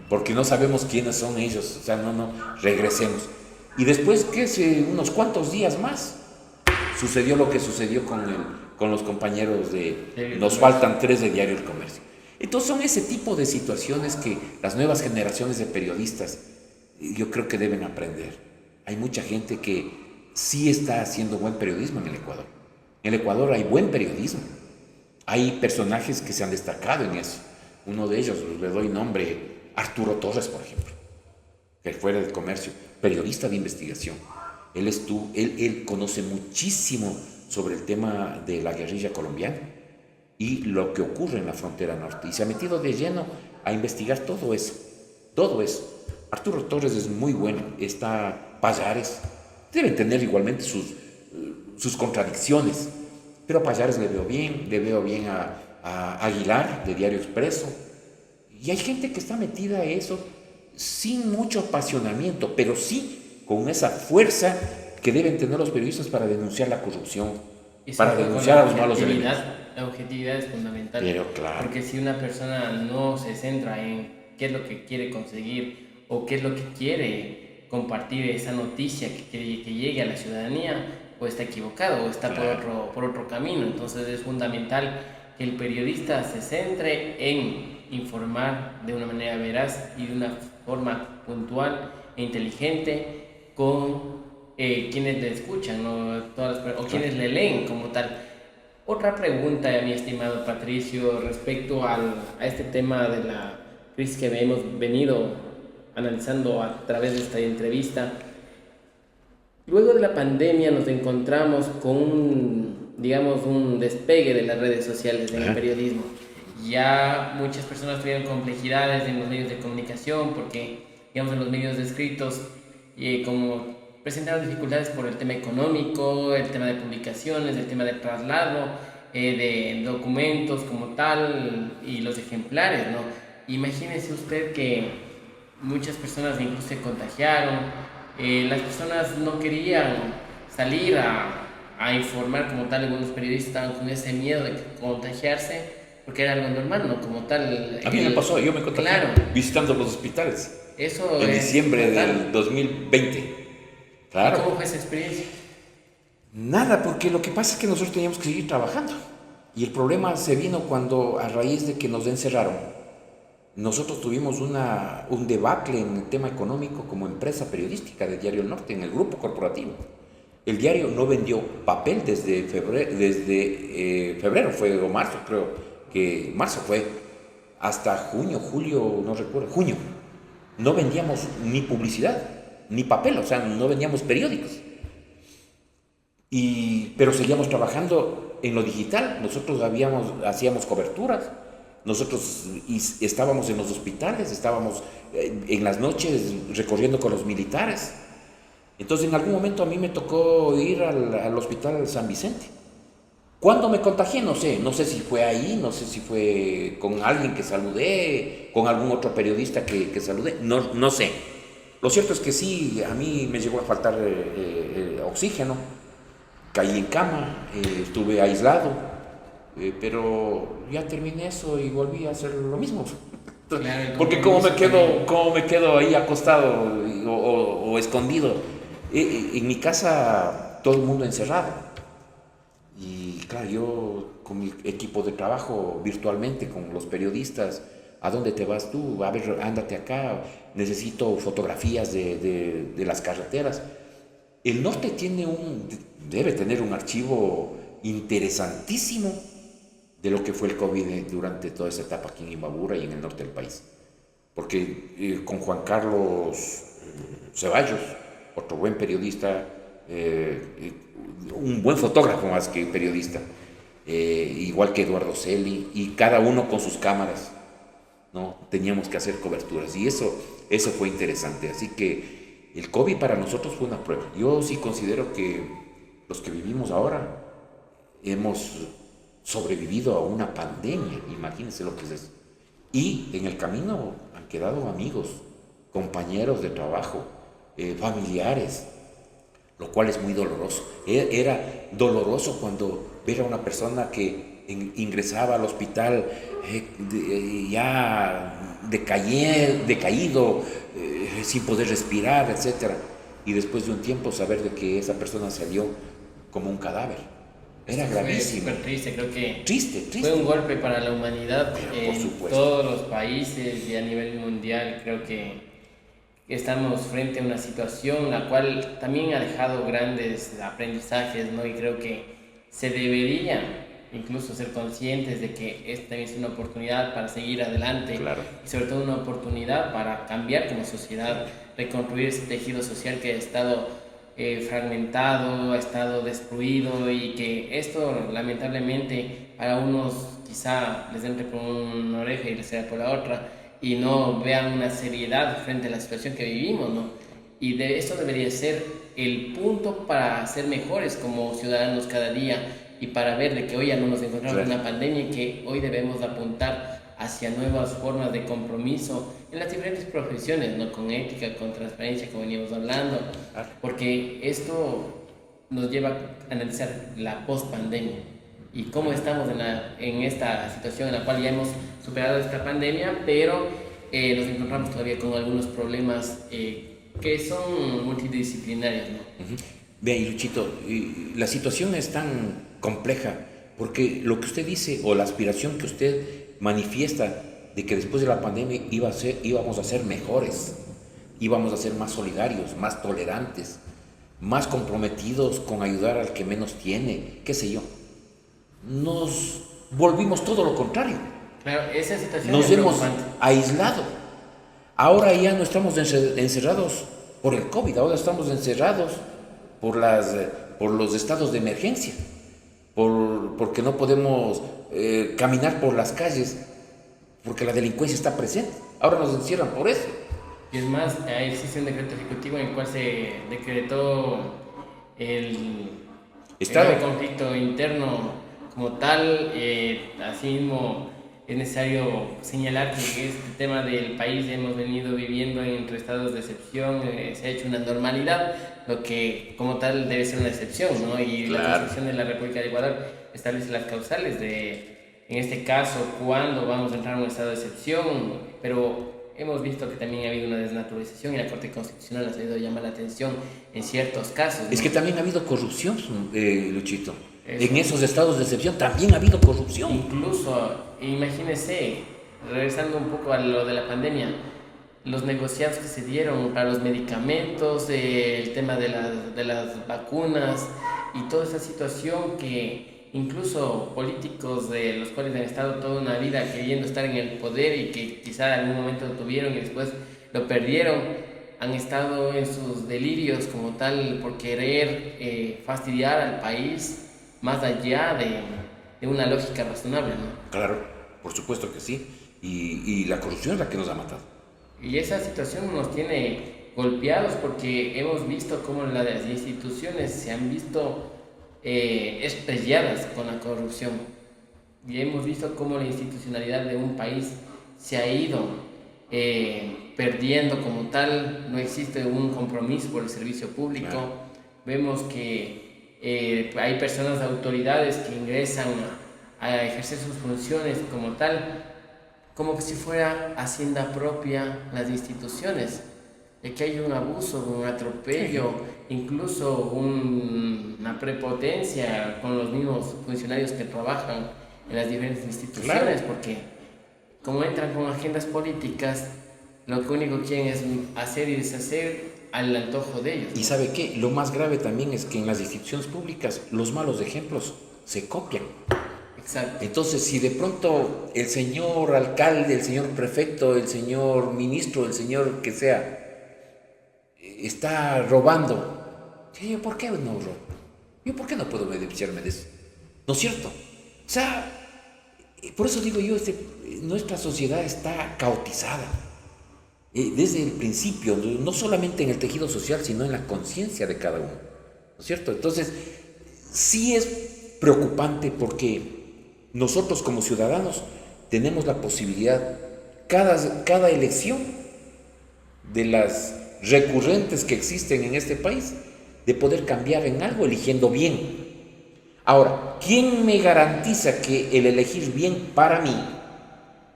porque no sabemos quiénes son ellos. O sea, no, regresemos. Y después, ¿qué sé? Unos cuantos días más, sucedió lo que sucedió con los compañeros de... Nos faltan 3 de Diario El Comercio. Entonces son ese tipo de situaciones que las nuevas generaciones de periodistas yo creo que deben aprender. Hay mucha gente que sí está haciendo buen periodismo en el Ecuador. En el Ecuador hay buen periodismo. Hay personajes que se han destacado en eso. Uno de ellos, le doy nombre, Arturo Torres, por ejemplo, que fue del Comercio, periodista de investigación. Él conoce muchísimo sobre el tema de la guerrilla colombiana y lo que ocurre en la frontera norte. Y se ha metido de lleno a investigar todo eso. Todo eso. Arturo Torres es muy bueno. Está Pallares. Deben tener igualmente sus contradicciones. Pero a Pallares le veo bien a Aguilar, de Diario Expreso. Y hay gente que está metida a eso sin mucho apasionamiento, pero sí con esa fuerza que deben tener los periodistas para denunciar la corrupción, para denunciar a los malos elementos. La objetividad es fundamental. Pero claro. Porque si una persona no se centra en qué es lo que quiere conseguir o qué es lo que quiere compartir, esa noticia que llegue a la ciudadanía, o está equivocado o está por otro camino. Entonces es fundamental que el periodista se centre en informar de una manera veraz y de una forma puntual e inteligente con quienes le escuchan, ¿no? O quienes le leen como tal. Otra pregunta, mi estimado Patricio, respecto a este tema de la crisis que hemos venido analizando a través de esta entrevista. Luego de la pandemia nos encontramos con un despegue de las redes sociales en el periodismo. Ya muchas personas tuvieron complejidades en los medios de comunicación porque, digamos, en los medios escritos, como presentaron dificultades por el tema económico, el tema de publicaciones, el tema de traslado, de documentos como tal y los ejemplares, ¿no? Imagínese usted que muchas personas incluso se contagiaron, las personas no querían salir a informar como tal, algunos periodistas estaban con ese miedo de contagiarse porque era algo normal, ¿no? Como tal. A mí me pasó, yo me contagié visitando los hospitales. Eso en diciembre del 2020. Claro. ¿Y cómo fue esa experiencia? Nada, porque lo que pasa es que nosotros teníamos que seguir trabajando. Y el problema se vino cuando, a raíz de que nos encerraron, nosotros tuvimos un debacle en el tema económico como empresa periodística de Diario El Norte, en el grupo corporativo. El diario no vendió papel desde febrero fue, o marzo, creo que marzo fue, hasta junio, julio, no recuerdo, junio. No vendíamos ni publicidad, ni papel, o sea, no vendíamos periódicos. Pero seguíamos trabajando en lo digital. Nosotros hacíamos coberturas, nosotros estábamos en los hospitales, estábamos en las noches recorriendo con los militares. Entonces en algún momento a mí me tocó ir al hospital San Vicente. ¿Cuándo me contagié? No sé si fue ahí, no sé si fue con alguien que saludé, con algún otro periodista que saludé, no sé. Lo cierto es que sí, a mí me llegó a faltar oxígeno, caí en cama, estuve aislado, pero ya terminé eso y volví a hacer lo mismo. Porque ¿cómo me quedo ahí acostado o escondido? En mi casa todo el mundo encerrado. Y claro, yo con mi equipo de trabajo virtualmente, con los periodistas, ¿A dónde te vas tú? A ver, ándate acá, necesito fotografías de las carreteras. El norte debe tener un archivo interesantísimo de lo que fue el COVID durante toda esa etapa aquí en Imbabura y en el norte del país. Porque con Juan Carlos Ceballos, otro buen periodista, un buen fotógrafo más que periodista, igual que Eduardo Celi, y cada uno con sus cámaras, ¿no? Teníamos que hacer coberturas y eso fue interesante. Así que el COVID para nosotros fue una prueba. Yo sí considero que los que vivimos ahora hemos sobrevivido a una pandemia, imagínense lo que es eso. Y en el camino han quedado amigos, compañeros de trabajo, familiares, lo cual es muy doloroso. Era doloroso cuando ver a una persona que ingresaba al hospital ya decaído, sin poder respirar, etc. Y después de un tiempo saber de que esa persona salió como un cadáver. Era gravísimo. Fue súper triste, creo que Triste. fue un golpe para la humanidad Por en supuesto. todos los países y a nivel mundial. Creo que estamos frente a una situación la cual también ha dejado grandes aprendizajes, ¿no? Y creo que se debería incluso ser conscientes de que esta es una oportunidad para seguir adelante. Claro. Y sobre todo una oportunidad para cambiar como sociedad, reconstruir ese tejido social que ha estado fragmentado, ha estado destruido, y que esto lamentablemente para unos quizá les entre por una oreja y les sea por la otra y no vean una seriedad frente a la situación que vivimos, ¿no? Y esto debería ser el punto para ser mejores como ciudadanos cada día y para ver de que hoy ya no nos encontramos en una pandemia y que hoy debemos apuntar hacia nuevas formas de compromiso en las diferentes profesiones, ¿no? Con ética, con transparencia, como veníamos hablando, porque esto nos lleva a analizar la post-pandemia y cómo estamos en esta situación en la cual ya hemos superado esta pandemia, pero nos encontramos todavía con algunos problemas que son multidisciplinarios, ¿no? Vea, y Luchito, la situación es tan compleja porque lo que usted dice o la aspiración que usted manifiesta de que después de la pandemia íbamos a ser mejores, íbamos a ser más solidarios, más tolerantes, más comprometidos con ayudar al que menos tiene, qué sé yo. Nos volvimos todo lo contrario. Claro, esa situación nos es hemos preocupante. aislado. Ahora ya no estamos encerrados por el COVID, ahora estamos encerrados por los estados de emergencia, porque no podemos caminar por las calles, porque la delincuencia está presente. Ahora nos encierran por eso. Y es más, existe un decreto ejecutivo en el cual se decretó el conflicto interno como tal. Asimismo, es necesario señalar que este tema del país hemos venido viviendo entre estados de excepción, se ha hecho una normalidad, lo que como tal debe ser una excepción, ¿no? Y claro, la Constitución de la República de Ecuador establece las causales en este caso, cuándo vamos a entrar en un estado de excepción, pero hemos visto que también ha habido una desnaturalización y la Corte Constitucional ha sabido llamar la atención en ciertos casos, ¿no? Es que también ha habido corrupción, Luchito. En esos estados de excepción también ha habido corrupción. Incluso, imagínese, regresando un poco a lo de la pandemia, los negociados que se dieron para los medicamentos, el tema de las vacunas y toda esa situación que incluso políticos de los cuales han estado toda una vida queriendo estar en el poder y que quizá en algún momento lo tuvieron y después lo perdieron, han estado en sus delirios como tal por querer fastidiar al país más allá de una lógica razonable, ¿no? Claro, por supuesto que sí. Y la corrupción es la que nos ha matado. Y esa situación nos tiene golpeados porque hemos visto cómo las instituciones se han visto estrelladas con la corrupción. Y hemos visto cómo la institucionalidad de un país se ha ido perdiendo como tal. No existe un compromiso por el servicio público. Claro. Vemos que hay personas, autoridades que ingresan a ejercer sus funciones como tal, como que si fuera hacienda propia las instituciones, de que hay un abuso, un atropello, incluso una prepotencia con los mismos funcionarios que trabajan en las diferentes instituciones, claro, porque como entran con agendas políticas, lo único que quieren es hacer y deshacer al antojo de ellos, ¿no? Y ¿sabe qué? Lo más grave también es que en las instituciones públicas los malos ejemplos se copian. Exacto. Entonces, si de pronto el señor alcalde, el señor prefecto, el señor ministro, el señor que sea, está robando, ¿yo por qué no robo? ¿Yo por qué no puedo beneficiarme de eso? ¿No es cierto? O sea, por eso digo yo, nuestra sociedad está caotizada. Desde el principio, no solamente en el tejido social, sino en la conciencia de cada uno, ¿no es cierto? Entonces, sí es preocupante porque nosotros como ciudadanos tenemos la posibilidad, cada elección de las recurrentes que existen en este país, de poder cambiar en algo eligiendo bien. Ahora, ¿quién me garantiza que el elegir bien para mí,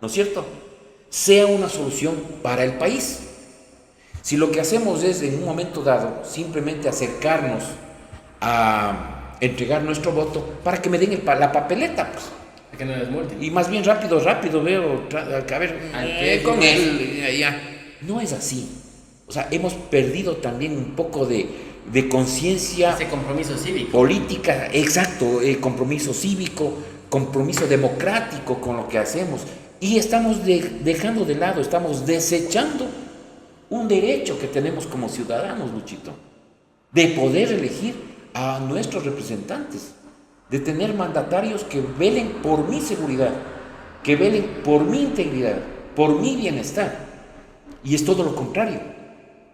¿no es cierto?, sea una solución para el país? Si lo que hacemos es en un momento dado simplemente acercarnos a entregar nuestro voto para que me den la papeleta, pues. Para que no les multen. Y más bien rápido veo, a ver, con él, ya. No es así. O sea, hemos perdido también un poco de conciencia. Ese compromiso cívico. Política, exacto, compromiso cívico, compromiso democrático con lo que hacemos. Y estamos dejando de lado, estamos desechando un derecho que tenemos como ciudadanos, Luchito, de poder elegir a nuestros representantes, de tener mandatarios que velen por mi seguridad, que velen por mi integridad, por mi bienestar. Y es todo lo contrario.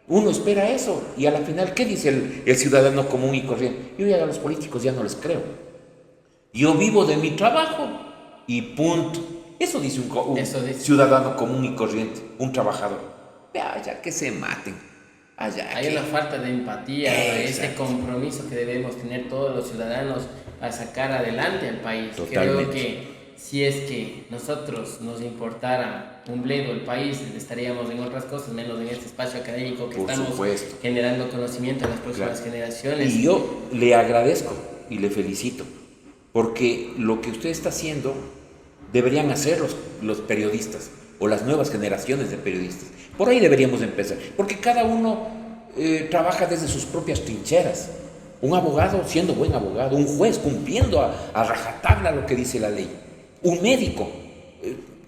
Uno espera eso y a la final, ¿qué dice el ciudadano común y corriente? Yo ya a los políticos ya no les creo. Yo vivo de mi trabajo y punto. Eso dice un ciudadano común y corriente, un trabajador. Ya que se maten. Hay una falta de empatía, ese compromiso que debemos tener todos los ciudadanos a sacar adelante al país. Totalmente. Creo que si es que nosotros nos importara un bledo el país, estaríamos en otras cosas, menos en este espacio académico que estamos generando conocimiento a las próximas generaciones. Y yo le agradezco y le felicito, porque lo que usted está haciendo deberían hacer los periodistas o las nuevas generaciones de periodistas. Por ahí deberíamos empezar, porque cada uno trabaja desde sus propias trincheras. Un abogado siendo buen abogado, un juez cumpliendo a rajatabla lo que dice la ley, un médico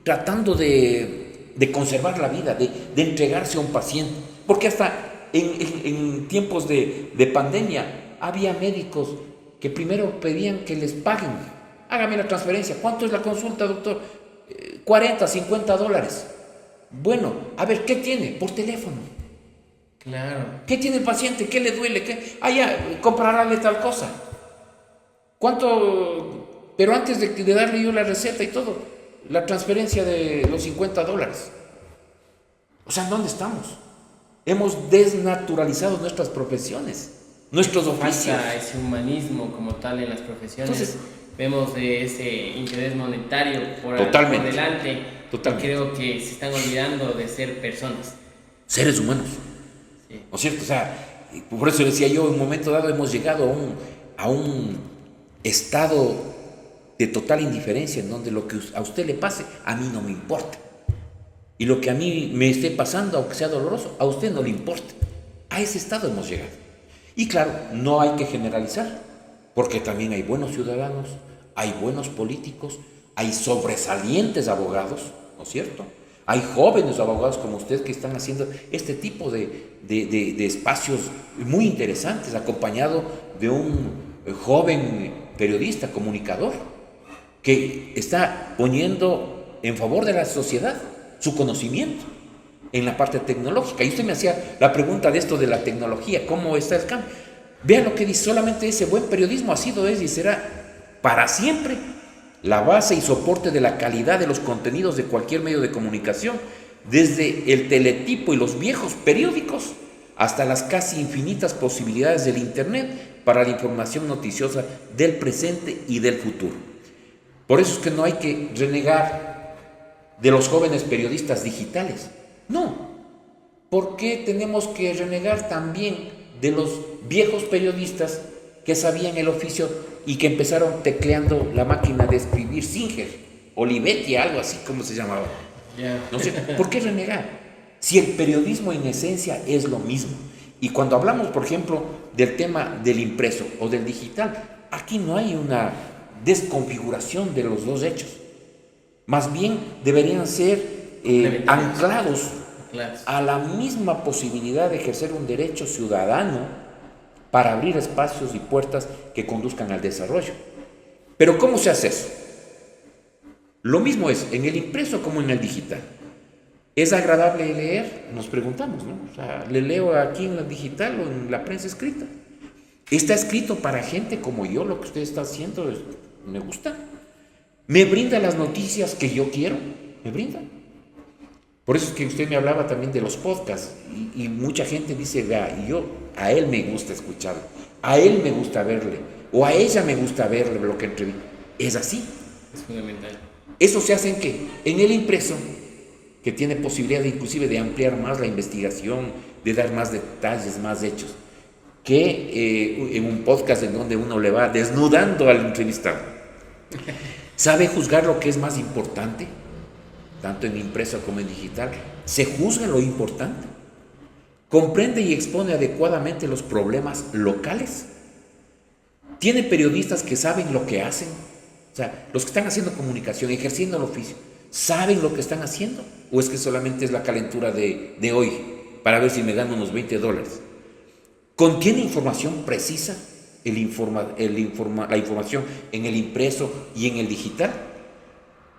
tratando de conservar la vida, de entregarse a un paciente, porque hasta en tiempos de pandemia había médicos que primero pedían que les paguen. Hágame la transferencia. ¿Cuánto es la consulta, doctor? 40, 50 dólares. Bueno, a ver, ¿qué tiene? Por teléfono. Claro. ¿Qué tiene el paciente? ¿Qué le duele? Ya, comprarle tal cosa. ¿Cuánto? Pero antes de darle yo la receta y todo, la transferencia de los 50 dólares. O sea, ¿dónde estamos? Hemos desnaturalizado nuestras profesiones, nuestros oficios. Falta ese humanismo como tal en las profesiones. Entonces, vemos ese interés monetario por delante. Totalmente. Y creo que se están olvidando de ser personas. Seres humanos. Sí. ¿No es cierto? O sea, por eso decía yo, en un momento dado hemos llegado a un estado de total indiferencia en donde lo que a usted le pase, a mí no me importa. Y lo que a mí me esté pasando, aunque sea doloroso, a usted no le importa. A ese estado hemos llegado. Y claro, no hay que generalizar, porque también hay buenos ciudadanos, hay buenos políticos, hay sobresalientes abogados, ¿no es cierto? Hay jóvenes abogados como usted que están haciendo este tipo de espacios muy interesantes, acompañado de un joven periodista, comunicador, que está poniendo en favor de la sociedad su conocimiento en la parte tecnológica. Y usted me hacía la pregunta de esto de la tecnología, ¿cómo está el cambio? Vean lo que dice, solamente ese buen periodismo ha sido, es y será para siempre la base y soporte de la calidad de los contenidos de cualquier medio de comunicación, desde el teletipo y los viejos periódicos hasta las casi infinitas posibilidades del Internet para la información noticiosa del presente y del futuro. Por eso es que no hay que renegar de los jóvenes periodistas digitales. No. ¿Por qué tenemos que renegar también de los viejos periodistas que sabían el oficio y que empezaron tecleando la máquina de escribir Singer, Olivetti, algo así como se llamaba? No sé, ¿por qué renegar? Si el periodismo en esencia es lo mismo. Y cuando hablamos, por ejemplo, del tema del impreso o del digital, aquí no hay una desconfiguración de los dos hechos. Más bien deberían ser anclados a la misma posibilidad de ejercer un derecho ciudadano para abrir espacios y puertas que conduzcan al desarrollo. Pero ¿cómo se hace eso? Lo mismo es en el impreso como en el digital. ¿Es agradable leer? Nos preguntamos, ¿no? O sea, ¿le leo aquí en la digital o en la prensa escrita? Está escrito para gente como yo, lo que usted está haciendo me gusta. ¿Me brinda las noticias que yo quiero? ¿Me brinda? Por eso es que usted me hablaba también de los podcasts y mucha gente dice, vea, a él me gusta escucharlo, a él me gusta verle, o a ella me gusta verle lo que entrevista. Es así. Es fundamental. Eso se hace en ¿qué? En el impreso, que tiene posibilidad inclusive de ampliar más la investigación, de dar más detalles, más hechos, que en un podcast en donde uno le va desnudando al entrevistado. ¿Sabe juzgar lo que es más importante? Tanto en impreso como en digital. ¿Se juzga lo importante? ¿Comprende y expone adecuadamente los problemas locales? ¿Tiene periodistas que saben lo que hacen? O sea, los que están haciendo comunicación, ejerciendo el oficio, ¿saben lo que están haciendo? ¿O es que solamente es la calentura de hoy para ver si me gano unos $20? ¿Contiene información precisa la información en el impreso y en el digital?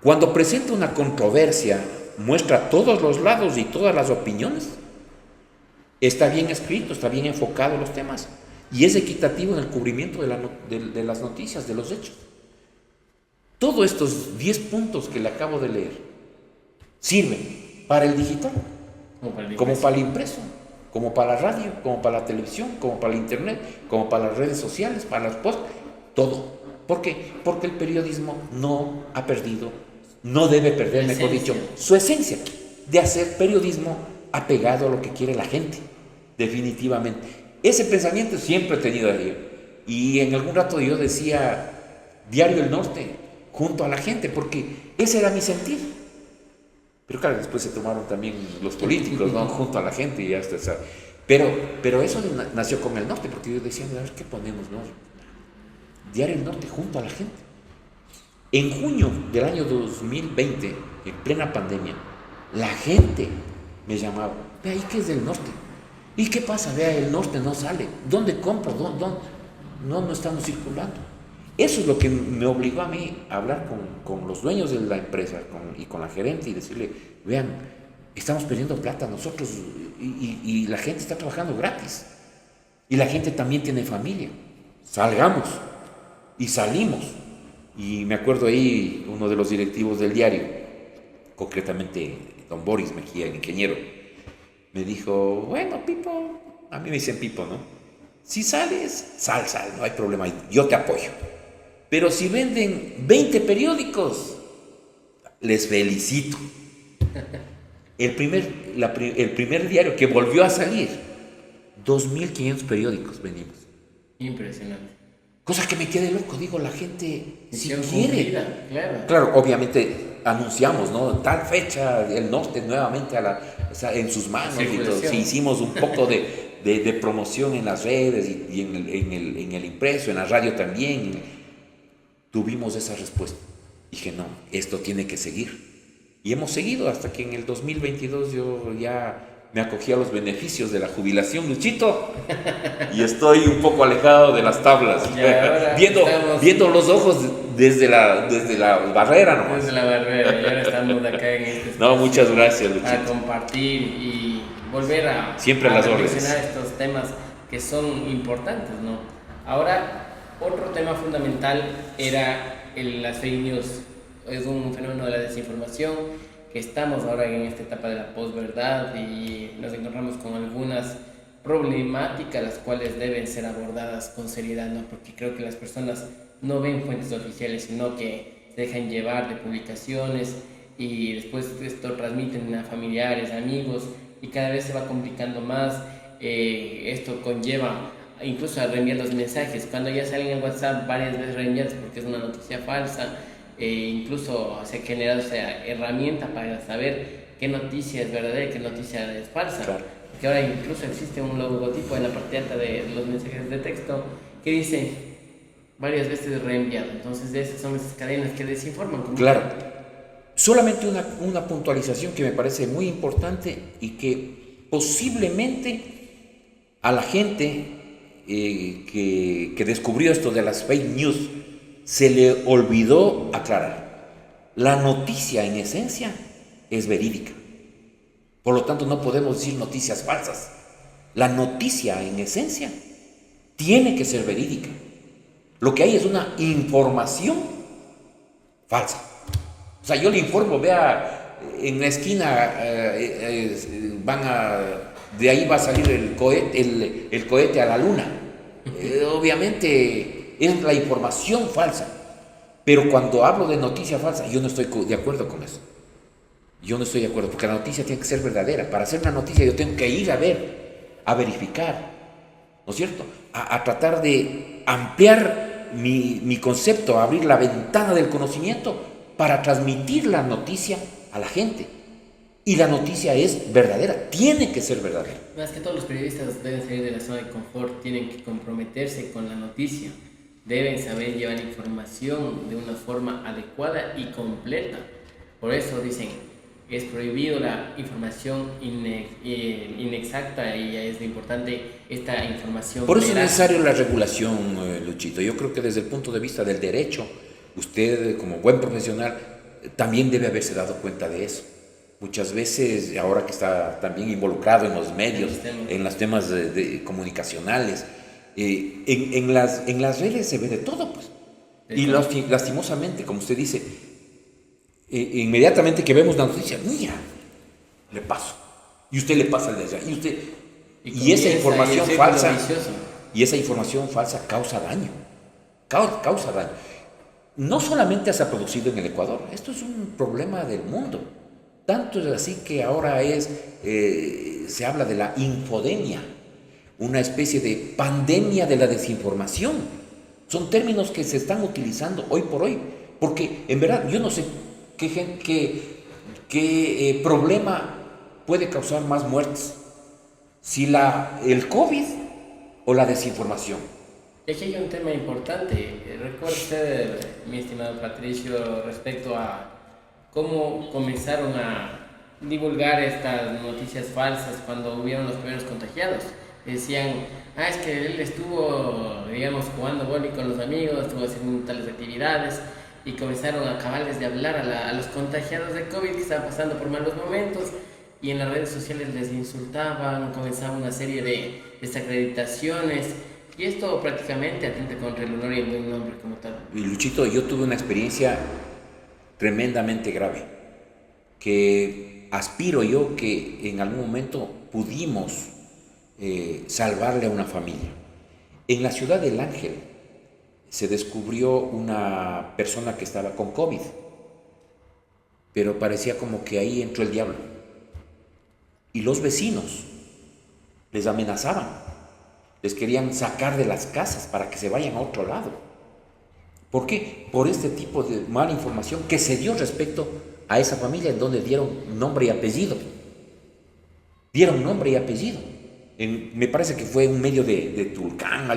Cuando presenta una controversia, muestra todos los lados y todas las opiniones. Está bien escrito, está bien enfocado los temas y es equitativo en el cubrimiento de las noticias, de los hechos. Todos estos 10 puntos que le acabo de leer sirven para el digital, como para el impreso, como para la radio, como para la televisión, como para el internet, como para las redes sociales, para las posts, todo. ¿Por qué? Porque el periodismo no ha perdido, no debe perder, mejor dicho, su esencia de hacer periodismo apegado a lo que quiere la gente, definitivamente. Ese pensamiento siempre he tenido ahí. Y en algún rato yo decía Diario El Norte, junto a la gente, porque ese era mi sentir. Pero claro, después se tomaron también los políticos, ¿no? Junto a la gente y hasta esa. Pero eso nació con El Norte, porque yo decía, a ver qué ponemos, ¿no? Diario El Norte, junto a la gente. En junio del año 2020, en plena pandemia, la gente me llamaba, vea, ¿y qué es del norte? ¿Y qué pasa? Vea, el norte no sale. ¿Dónde compro? No estamos circulando. Eso es lo que me obligó a mí a hablar con los dueños de la empresa y con la gerente y decirle, vean, estamos perdiendo plata nosotros y la gente está trabajando gratis. Y la gente también tiene familia. Salgamos. Y salimos. Y me acuerdo ahí uno de los directivos del diario, concretamente don Boris Mejía, el ingeniero, me dijo, bueno, Pipo, a mí me dicen Pipo, ¿no? Si sales, sal, no hay problema, yo te apoyo. Pero si venden 20 periódicos, les felicito. El primer diario que volvió a salir, 2.500 periódicos vendimos. Impresionante. Cosa que me quede loco, digo, la gente si quiere. Claro, obviamente anunciamos, ¿no? Tal fecha, el norte nuevamente en sus manos y todo. Sí, hicimos un poco de promoción en las redes y en el impreso, en la radio también. Tuvimos esa respuesta. Dije, no, esto tiene que seguir. Y hemos seguido hasta que en el 2022 yo ya me acogí a los beneficios de la jubilación, Luchito, y estoy un poco alejado de las tablas, viendo los ojos desde la barrera nomás. Desde la barrera, y ahora estamos acá en este espacio. No, muchas gracias, Luchito. A compartir y volver a siempre las mencionar estos temas que son importantes, ¿no? Ahora, otro tema fundamental era las fake news. Es un fenómeno de la desinformación que estamos ahora en esta etapa de la posverdad y nos encontramos con algunas problemáticas las cuales deben ser abordadas con seriedad, ¿no? Porque creo que las personas no ven fuentes oficiales, sino que se dejan llevar de publicaciones y después esto transmiten a familiares, amigos y cada vez se va complicando más. Esto conlleva incluso a reenviar los mensajes. Cuando ya salen en WhatsApp varias veces reenviados porque es una noticia falsa. incluso se ha generado esa herramienta para saber qué noticia es verdadera y qué noticia es falsa. Claro. Porque ahora incluso existe un logotipo en la parte alta de los mensajes de texto que dice varias veces reenviado. Entonces, esas son esas cadenas que desinforman. Claro. Solamente una puntualización que me parece muy importante y que posiblemente a la gente que descubrió esto de las fake news se le olvidó aclarar. La noticia en esencia es verídica. Por lo tanto, no podemos decir noticias falsas. La noticia en esencia tiene que ser verídica. Lo que hay es una información falsa. O sea, yo le informo, vea, en la esquina de ahí va a salir el cohete a la luna. Obviamente es la información falsa. Pero cuando hablo de noticia falsa, yo no estoy de acuerdo con eso. Yo no estoy de acuerdo, porque la noticia tiene que ser verdadera. Para hacer una noticia yo tengo que ir a ver, a verificar, ¿no es cierto? A tratar de ampliar mi concepto, a abrir la ventana del conocimiento para transmitir la noticia a la gente. Y la noticia es verdadera, tiene que ser verdadera. Más que todos los periodistas deben salir de la zona de confort, tienen que comprometerse con la noticia, deben saber llevar información de una forma adecuada y completa. Por eso dicen, es prohibido la información inexacta y es importante esta información. Por eso es necesaria la regulación, Luchito. Yo creo que desde el punto de vista del derecho, usted como buen profesional también debe haberse dado cuenta de eso. Muchas veces, ahora que está también involucrado en los medios, en los temas comunicacionales, en las redes se ve de todo, pues. Y lastimosamente, como usted dice, inmediatamente que vemos la noticia, mira, le paso. Y usted le pasa el de allá. Y esa información falsa. Y esa información falsa causa daño. Causa daño. No solamente se ha producido en el Ecuador, esto es un problema del mundo. Tanto es así que ahora se habla de la infodemia, una especie de pandemia de la desinformación. Son términos que se están utilizando hoy por hoy, porque en verdad yo no sé qué problema puede causar más muertes, si el COVID o la desinformación. Y aquí hay un tema importante. ¿Recuerda usted, mi estimado Patricio, respecto a cómo comenzaron a divulgar estas noticias falsas cuando hubieron los primeros contagiados? Decían, es que él estuvo, digamos, jugando vóley con los amigos, estuvo haciendo tales actividades, y comenzaron a acabarles de hablar a los contagiados de COVID que estaban pasando por malos momentos, y en las redes sociales les insultaban, comenzaba una serie de desacreditaciones, y esto prácticamente atenta contra el honor y el buen nombre como tal. Y Luchito, yo tuve una experiencia tremendamente grave, que aspiro yo que en algún momento pudimos salvarle a una familia. En la ciudad del Ángel se descubrió una persona que estaba con COVID, pero parecía como que ahí entró el diablo. Y los vecinos les amenazaban, les querían sacar de las casas para que se vayan a otro lado. ¿Por qué? Por este tipo de mala información que se dio respecto a esa familia, en donde dieron nombre y apellido. Dieron nombre y apellido. Me parece que fue un medio de Tulcán,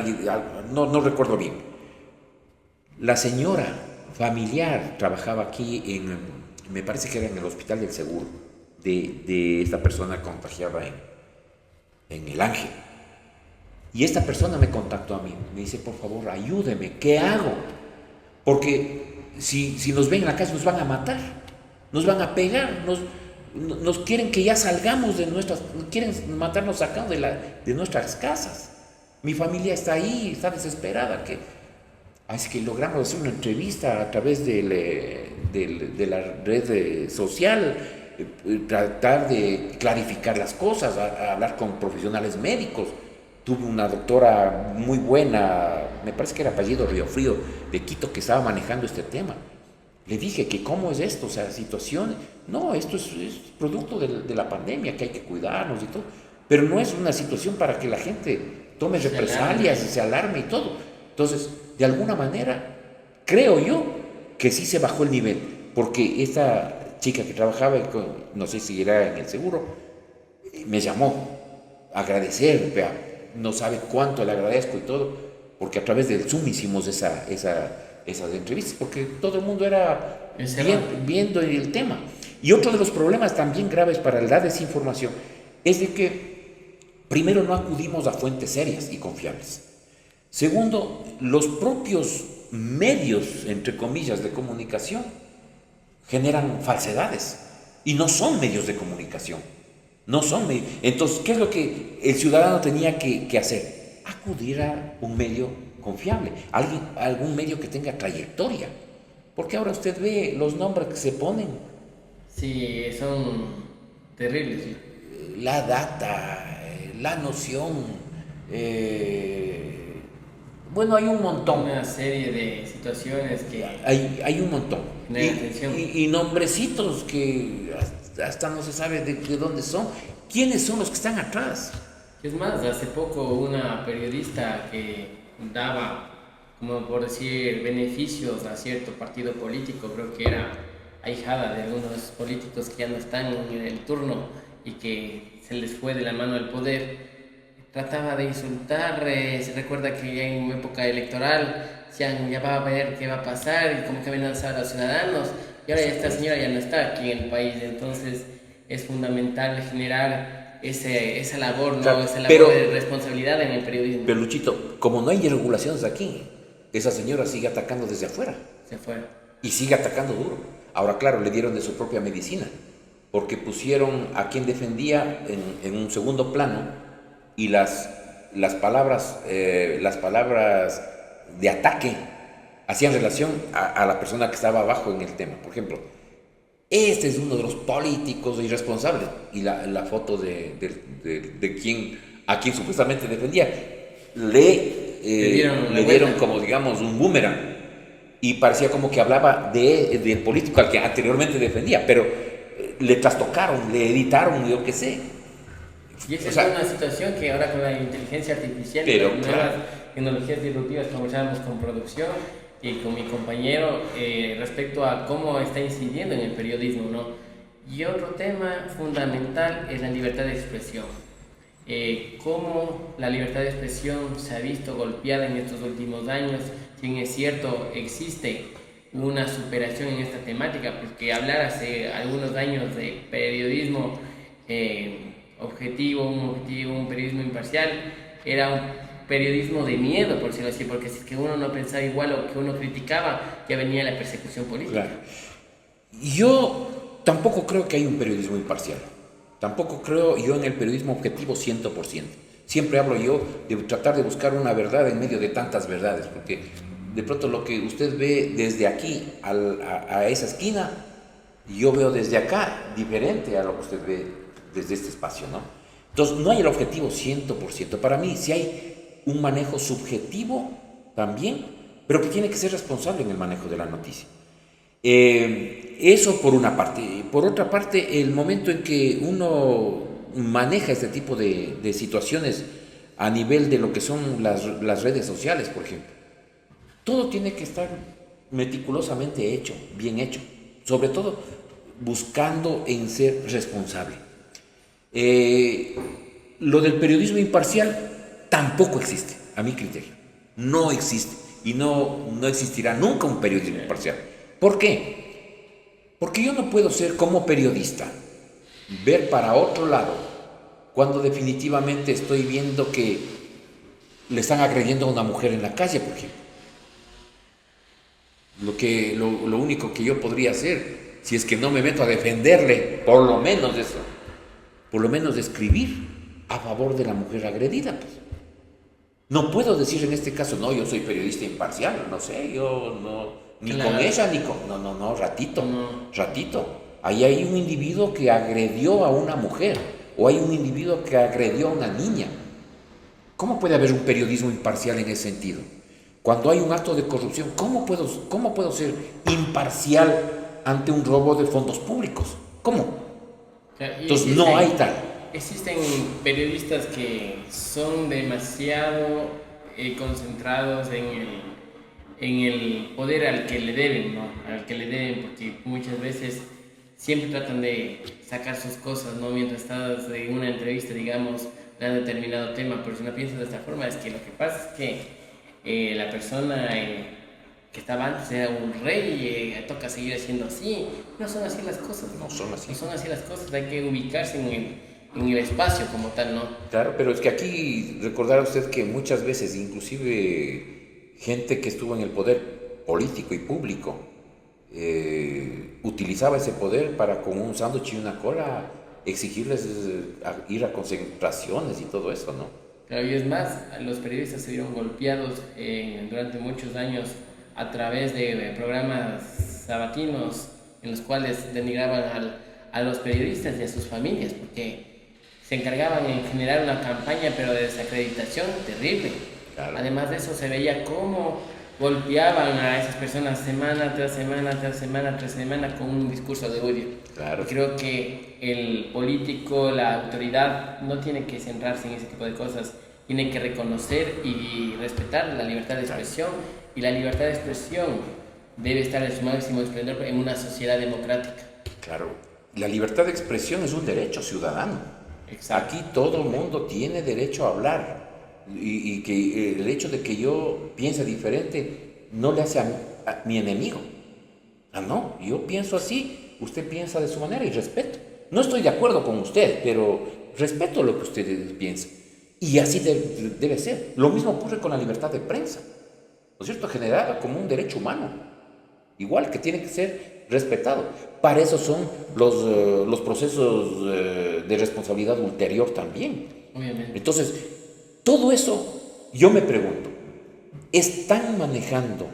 no recuerdo bien. La señora familiar trabajaba aquí me parece que era en el Hospital del Seguro, de esta persona contagiada en el Ángel. Y esta persona me contactó a mí, me dice, por favor, ayúdeme, ¿qué hago? Porque si nos ven en la calle nos van a matar, nos van a pegar, nos quieren que ya salgamos quieren matarnos sacando de nuestras casas. Mi familia está ahí, está desesperada. Así que logramos hacer una entrevista a través de la red social, tratar de clarificar las cosas, a hablar con profesionales médicos. Tuve una doctora muy buena, me parece que era apellido Riofrío, de Quito, que estaba manejando este tema. Le dije que cómo es esto, o sea, situación, no, esto es producto de la pandemia, que hay que cuidarnos y todo, pero no es una situación para que la gente tome represalias, se alarme y todo. Entonces, de alguna manera, creo yo que sí se bajó el nivel, porque esta chica que trabajaba, no sé si era en el seguro, me llamó a agradecer, no sabe cuánto le agradezco y todo, porque a través del Zoom hicimos esas entrevistas, porque todo el mundo era viendo el tema. Y otro de los problemas también graves para la desinformación es de que, primero, no acudimos a fuentes serias y confiables. Segundo, los propios medios, entre comillas, de comunicación generan falsedades y no son medios de comunicación. No son medios. Entonces, ¿qué es lo que el ciudadano tenía que hacer? Acudir a un medio confiable, algún medio que tenga trayectoria. Porque ahora usted ve los nombres que se ponen. Sí, son terribles. Sí. La data, la noción, bueno, hay un montón. Una serie de situaciones que hay un montón. Y nombrecitos que hasta no se sabe de dónde son. ¿Quiénes son los que están atrás? Es más, hace poco una periodista que daba, como por decir, beneficios a cierto partido político, creo que era ahijada de algunos políticos que ya no están en el turno y que se les fue de la mano el poder, trataba de insultar. Se recuerda que ya en época electoral ya va a ver qué va a pasar y como que amenazar a los ciudadanos, y ahora ya esta señora ya no está aquí en el país. Entonces es fundamental generar esa labor, ¿no? Claro, esa labor de responsabilidad en el periodismo. Pero Luchito, como no hay regulaciones aquí, esa señora sigue atacando desde afuera. Se fue. Y sigue atacando duro. Ahora, claro, le dieron de su propia medicina, porque pusieron a quien defendía en un segundo plano, y las palabras de ataque hacían relación a la persona que estaba abajo en el tema. Por ejemplo, este es uno de los políticos irresponsables, y la foto de a quien supuestamente defendía, le dieron como, digamos, un boomerang, y parecía como que hablaba del político al que anteriormente defendía, pero le trastocaron, le editaron, yo qué sé. Y esa es una situación que ahora con la inteligencia artificial y las nuevas tecnologías disruptivas conversamos con producción y con mi compañero respecto a cómo está incidiendo en el periodismo, ¿no? Y otro tema fundamental es la libertad de expresión. Cómo la libertad de expresión se ha visto golpeada en estos últimos años. Si bien es cierto, existe una superación en esta temática, porque hablar hace algunos años de periodismo objetivo, un periodismo imparcial, era un periodismo de miedo, por decirlo así, porque si es que uno no pensaba igual o que uno criticaba, ya venía la persecución política. Claro. Yo tampoco creo que hay un periodismo imparcial. Tampoco creo yo en el periodismo objetivo 100%. Siempre hablo yo de tratar de buscar una verdad en medio de tantas verdades, porque de pronto lo que usted ve desde aquí a esa esquina, yo veo desde acá diferente a lo que usted ve desde este espacio, ¿no? Entonces, no hay el objetivo 100%. Para mí, sí hay un manejo subjetivo también, pero que tiene que ser responsable en el manejo de la noticia. Eso por una parte. Por otra parte, el momento en que uno maneja este tipo de situaciones a nivel de lo que son las redes sociales, por ejemplo, todo tiene que estar meticulosamente hecho, bien hecho, sobre todo buscando en ser responsable. Lo del periodismo imparcial tampoco existe, a mi criterio. No existe y no existirá nunca un periodismo imparcial. ¿Por qué? Porque yo no puedo ser, como periodista, ver para otro lado cuando definitivamente estoy viendo que le están agrediendo a una mujer en la calle, por ejemplo. Lo único que yo podría hacer, si es que no me meto a defenderle, por lo menos eso, por lo menos de escribir a favor de la mujer agredida, pues. No puedo decir en este caso, no, yo soy periodista imparcial, no sé, yo no, ni claro. Con ella, ni con... No, ratito. Ahí hay un individuo que agredió a una mujer, o hay un individuo que agredió a una niña. ¿Cómo puede haber un periodismo imparcial en ese sentido? Cuando hay un acto de corrupción, ¿cómo puedo ser imparcial ante un robo de fondos públicos? ¿Cómo? Entonces no hay tal. Existen periodistas que son demasiado concentrados en el poder al que le deben, ¿no? Al que le deben, porque muchas veces siempre tratan de sacar sus cosas, ¿no? Mientras estás en una entrevista, digamos, de un determinado tema, pero si no piensas de esta forma, es que lo que pasa es que la persona que estaba antes era un rey y toca seguir haciendo así. No son así las cosas. No son así. No son así las cosas, hay que ubicarse en el espacio como tal, ¿no? Claro, pero es que aquí recordará usted que muchas veces, inclusive gente que estuvo en el poder político y público, utilizaba ese poder para con un sándwich y una cola exigirles ir a concentraciones y todo eso, ¿no? Claro, y es más, los periodistas se vieron golpeados durante muchos años a través de programas sabatinos en los cuales denigraban a los periodistas y a sus familias, porque se encargaban en generar una campaña pero de desacreditación terrible. Claro. Además de eso se veía cómo golpeaban a esas personas semana tras semana, tras semana, tras semana con un discurso de odio. Claro. Creo que el político, la autoridad, no tiene que centrarse en ese tipo de cosas, tiene que reconocer y respetar la libertad de expresión, y la libertad de expresión debe estar en su máximo esplendor en una sociedad democrática. Claro, la libertad de expresión es un derecho ciudadano. Exacto. Aquí todo el mundo tiene derecho a hablar y que el hecho de que yo piense diferente no le hace a mi enemigo. Ah, no, yo pienso así, usted piensa de su manera y respeto. No estoy de acuerdo con usted, pero respeto lo que usted piensa. Y así debe ser. Lo mismo ocurre con la libertad de prensa, ¿no es cierto? Generada como un derecho humano, igual que tiene que ser respetado. Para eso son los procesos de responsabilidad ulterior también. Obviamente. Entonces, todo eso, yo me pregunto, ¿están manejando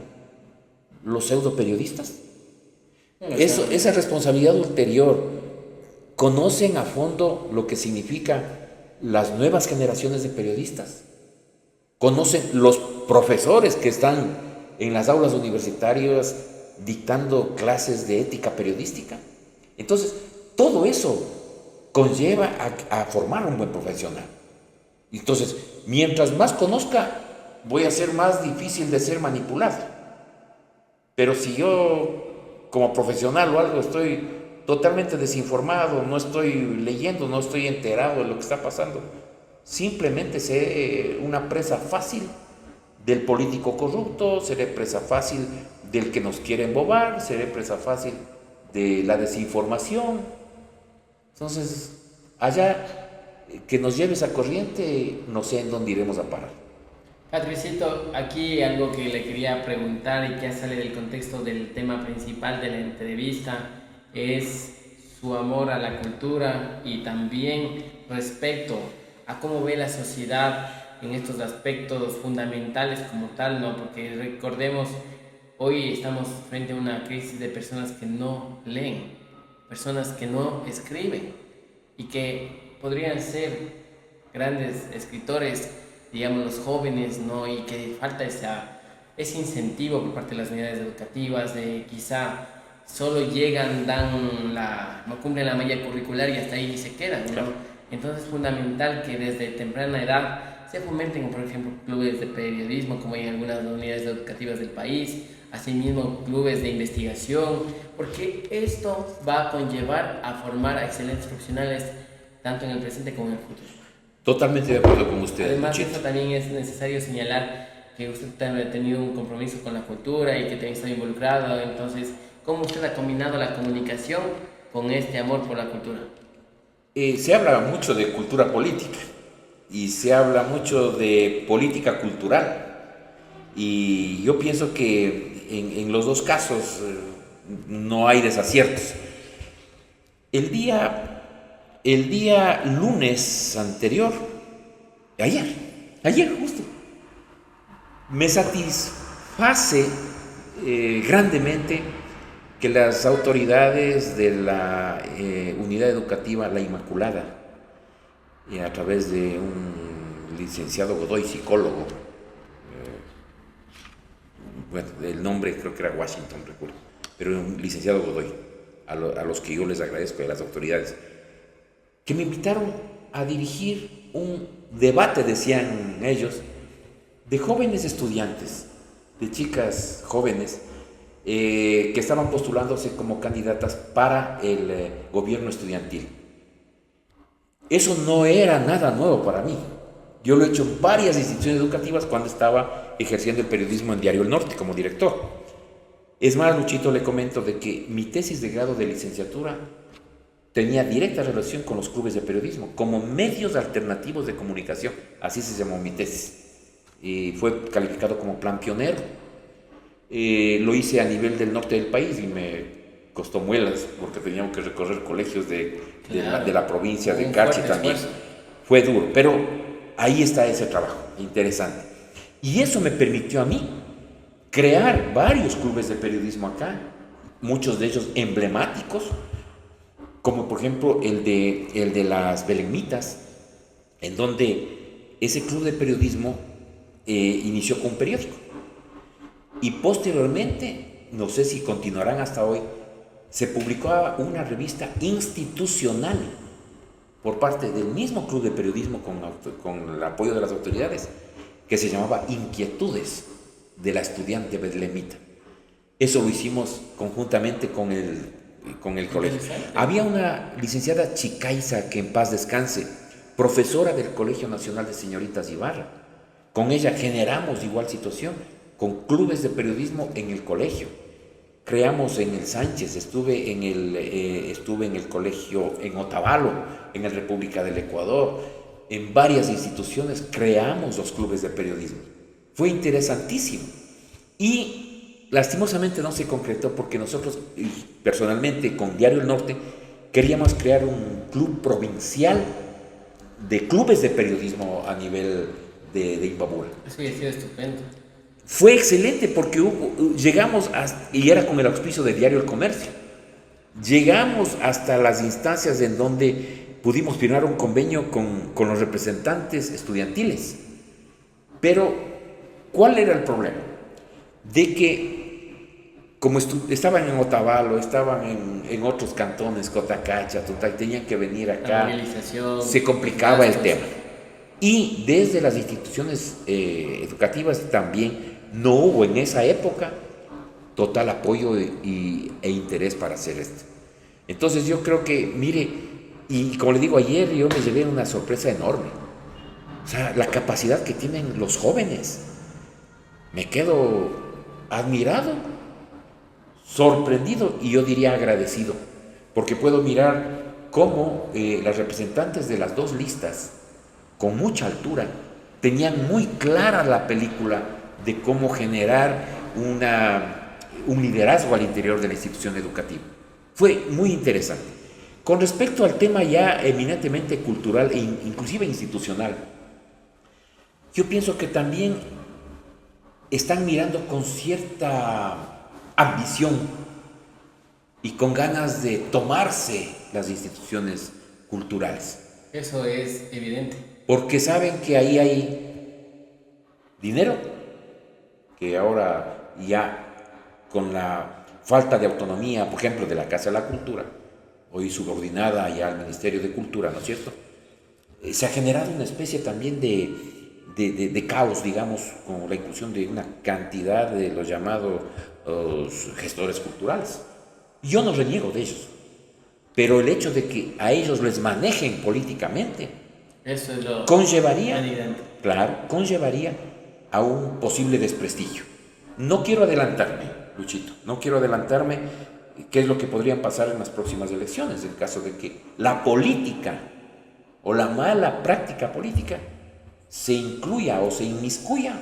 los pseudo periodistas? Esa responsabilidad ulterior, ¿conocen a fondo lo que significa las nuevas generaciones de periodistas? ¿Conocen los profesores que están en las aulas universitarias dictando clases de ética periodística? Entonces, todo eso conlleva a formar un buen profesional. Entonces, mientras más conozca, voy a ser más difícil de ser manipulado. Pero si yo, como profesional o algo, estoy totalmente desinformado, no estoy leyendo, no estoy enterado de lo que está pasando, simplemente seré una presa fácil del político corrupto, seré presa fácil del que nos quiere embobar, seré presa fácil de la desinformación. Entonces, allá que nos lleve esa corriente, no sé en dónde iremos a parar. Patricito, aquí algo que le quería preguntar y que sale del contexto del tema principal de la entrevista es su amor a la cultura y también respecto a cómo ve la sociedad en estos aspectos fundamentales como tal, ¿no? Porque recordemos, hoy estamos frente a una crisis de personas que no leen, personas que no escriben y que podrían ser grandes escritores, digamos los jóvenes, ¿no? Y que falta ese incentivo por parte de las unidades educativas, de quizá solo llegan, no cumplen la malla curricular y hasta ahí se quedan, ¿no? Claro. Entonces es fundamental que desde temprana edad se fomenten, por ejemplo, clubes de periodismo, como hay en algunas unidades educativas del país, asimismo clubes de investigación, porque esto va a conllevar a formar a excelentes profesionales tanto en el presente como en el futuro. Totalmente de acuerdo con usted. Además de eso, también es necesario señalar que usted ha tenido un compromiso con la cultura y que también está involucrado. Entonces, ¿cómo usted ha combinado la comunicación con este amor por la cultura? Se habla mucho de cultura política y se habla mucho de política cultural. Y yo pienso que en los dos casos no hay desaciertos. El día lunes anterior, ayer justo, me satisface grandemente que las autoridades de la unidad educativa La Inmaculada, a través de un licenciado Godoy, psicólogo, bueno, el nombre creo que era Washington, recuerdo, pero un licenciado Godoy, a los que yo les agradezco, a las autoridades, que me invitaron a dirigir un debate, decían ellos, de jóvenes estudiantes de chicas jóvenes que estaban postulándose como candidatas para el gobierno estudiantil. Eso no era nada nuevo para mí. Yo lo he hecho en varias instituciones educativas cuando estaba ejerciendo el periodismo en Diario El Norte como director. Es más, Luchito, le comento de que mi tesis de grado de licenciatura tenía directa relación con los clubes de periodismo, como medios alternativos de comunicación. Así se llamó mi tesis. Y fue calificado como plan pionero. Lo hice a nivel del norte del país y me costó muelas porque teníamos que recorrer colegios de la provincia de Carchi también. Fue duro, pero ahí está ese trabajo, interesante. Y eso me permitió a mí crear varios clubes de periodismo acá, muchos de ellos emblemáticos, como por ejemplo el de las Belemnitas, en donde ese club de periodismo inició con un periódico. Y posteriormente, no sé si continuarán hasta hoy, se publicó una revista institucional por parte del mismo club de periodismo con el apoyo de las autoridades, que se llamaba Inquietudes de la estudiante belemnita. Eso lo hicimos conjuntamente con el colegio. Había una licenciada Chicaiza, que en paz descanse, profesora del Colegio Nacional de Señoritas Ibarra. Con ella generamos igual situación, con clubes de periodismo en el colegio. Creamos en el Sánchez, estuve en el colegio en Otavalo, en la República del Ecuador, en varias instituciones creamos los clubes de periodismo. Fue interesantísimo y lastimosamente no se concretó porque nosotros, personalmente con Diario El Norte, queríamos crear un club provincial de clubes de periodismo a nivel de Imbabura. Eso hubiera sido estupendo. Fue excelente porque llegamos, y era con el auspicio de Diario El Comercio, llegamos hasta las instancias en donde pudimos firmar un convenio con los representantes estudiantiles. Pero, ¿cuál era el problema? De que, como estaban en Otavalo, estaban en otros cantones, Cotacacha, Tutay, tenían que venir acá, se complicaba el tema. Y desde las instituciones educativas también no hubo en esa época total apoyo e interés para hacer esto. Entonces yo creo que, mire, y como le digo, ayer yo me llevé una sorpresa enorme. O sea, la capacidad que tienen los jóvenes. Me quedo admirado, sorprendido y yo diría agradecido, porque puedo mirar cómo las representantes de las dos listas, con mucha altura, tenían muy clara la película de cómo generar un liderazgo al interior de la institución educativa. Fue muy interesante. Con respecto al tema ya eminentemente cultural e inclusive institucional, yo pienso que también están mirando con cierta ambición y con ganas de tomarse las instituciones culturales. Eso es evidente. Porque saben que ahí hay dinero, que ahora ya con la falta de autonomía, por ejemplo, de la Casa de la Cultura, hoy subordinada ya al Ministerio de Cultura, ¿no es cierto? Se ha generado una especie también de caos, digamos, con la inclusión de una cantidad de los llamados gestores culturales. Yo no reniego de ellos, pero el hecho de que a ellos les manejen políticamente, eso es lo conllevaría, evidente. claro, conllevaría a un posible desprestigio. No quiero adelantarme, Luchito, no quiero adelantarme qué es lo que podrían pasar en las próximas elecciones, en caso de que la política o la mala práctica política se incluya o se inmiscuya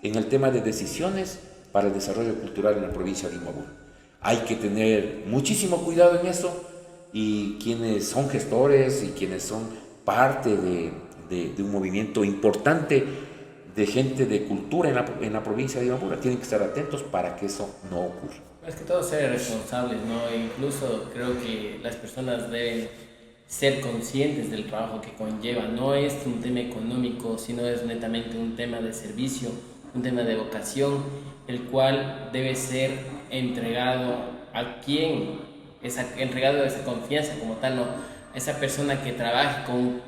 en el tema de decisiones para el desarrollo cultural en la provincia de Imbabura. Hay que tener muchísimo cuidado en eso, y quienes son gestores y quienes son parte de un movimiento importante de gente de cultura en la provincia de Imbabura tienen que estar atentos para que eso no ocurra. Es que todos ser responsables, ¿no? E incluso creo que las personas deben ser conscientes del trabajo que conlleva. No es un tema económico, sino es netamente un tema de servicio, un tema de vocación, el cual debe ser entregado a quien es entregado esa confianza como tal, ¿no? Esa persona que trabaje con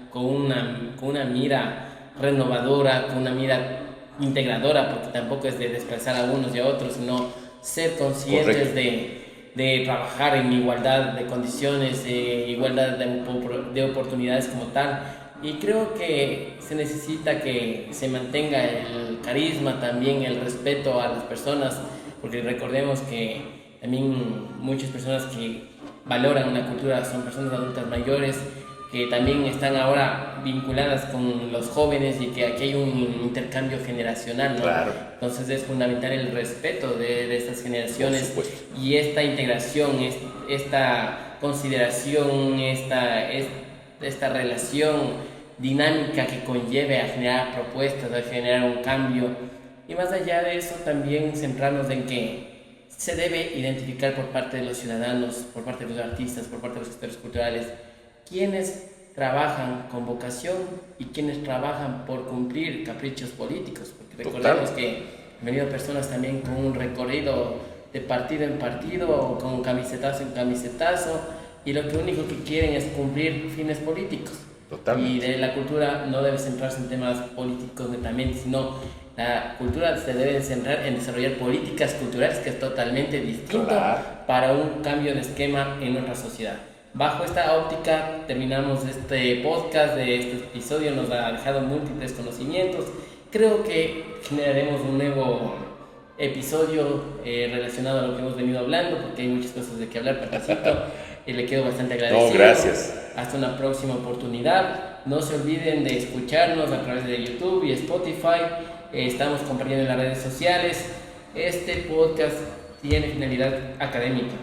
una mira renovadora, con una mira integradora, porque tampoco es de desplazar a unos y a otros, sino ser conscientes de trabajar en igualdad de condiciones, igualdad de oportunidades como tal. Y creo que se necesita que se mantenga el carisma, también el respeto a las personas, porque recordemos que también muchas personas que valoran una cultura son personas adultas mayores que también están ahora vinculadas con los jóvenes y que aquí hay un intercambio generacional, ¿no? Claro. Entonces es fundamental el respeto de estas generaciones y esta integración, esta consideración, esta relación dinámica que conlleve a generar propuestas, a generar un cambio. Y más allá de eso, también centrarnos en que se debe identificar por parte de los ciudadanos, por parte de los artistas, por parte de los gestores culturales, quienes trabajan con vocación y quienes trabajan por cumplir caprichos políticos, porque recordemos que han venido personas también con un recorrido de partido en partido o con camisetazo en camisetazo, y lo que único que quieren es cumplir fines políticos. Totalmente. Y de la cultura no debe centrarse en temas políticos netamente, sino la cultura se debe centrar en desarrollar políticas culturales, que es totalmente distinto para un cambio de esquema en nuestra sociedad. Bajo esta óptica terminamos este podcast, de este episodio nos ha dejado múltiples conocimientos. Creo que generaremos un nuevo episodio relacionado a lo que hemos venido hablando, porque hay muchas cosas de que hablar, Patacito, y le quedo bastante agradecido. No, gracias. Hasta una próxima oportunidad. No se olviden de escucharnos a través de YouTube y Spotify. Estamos compartiendo en las redes sociales. Este podcast tiene finalidad académica,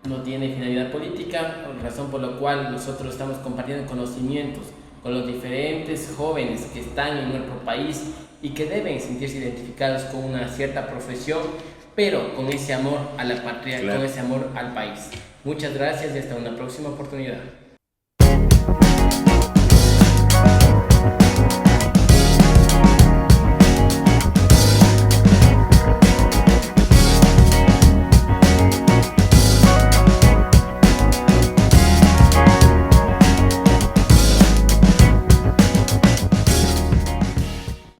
no tiene finalidad política, razón por la cual nosotros estamos compartiendo conocimientos con los diferentes jóvenes que están en nuestro país y que deben sentirse identificados con una cierta profesión, pero con ese amor a la patria, con ese amor al país. Muchas gracias y hasta una próxima oportunidad.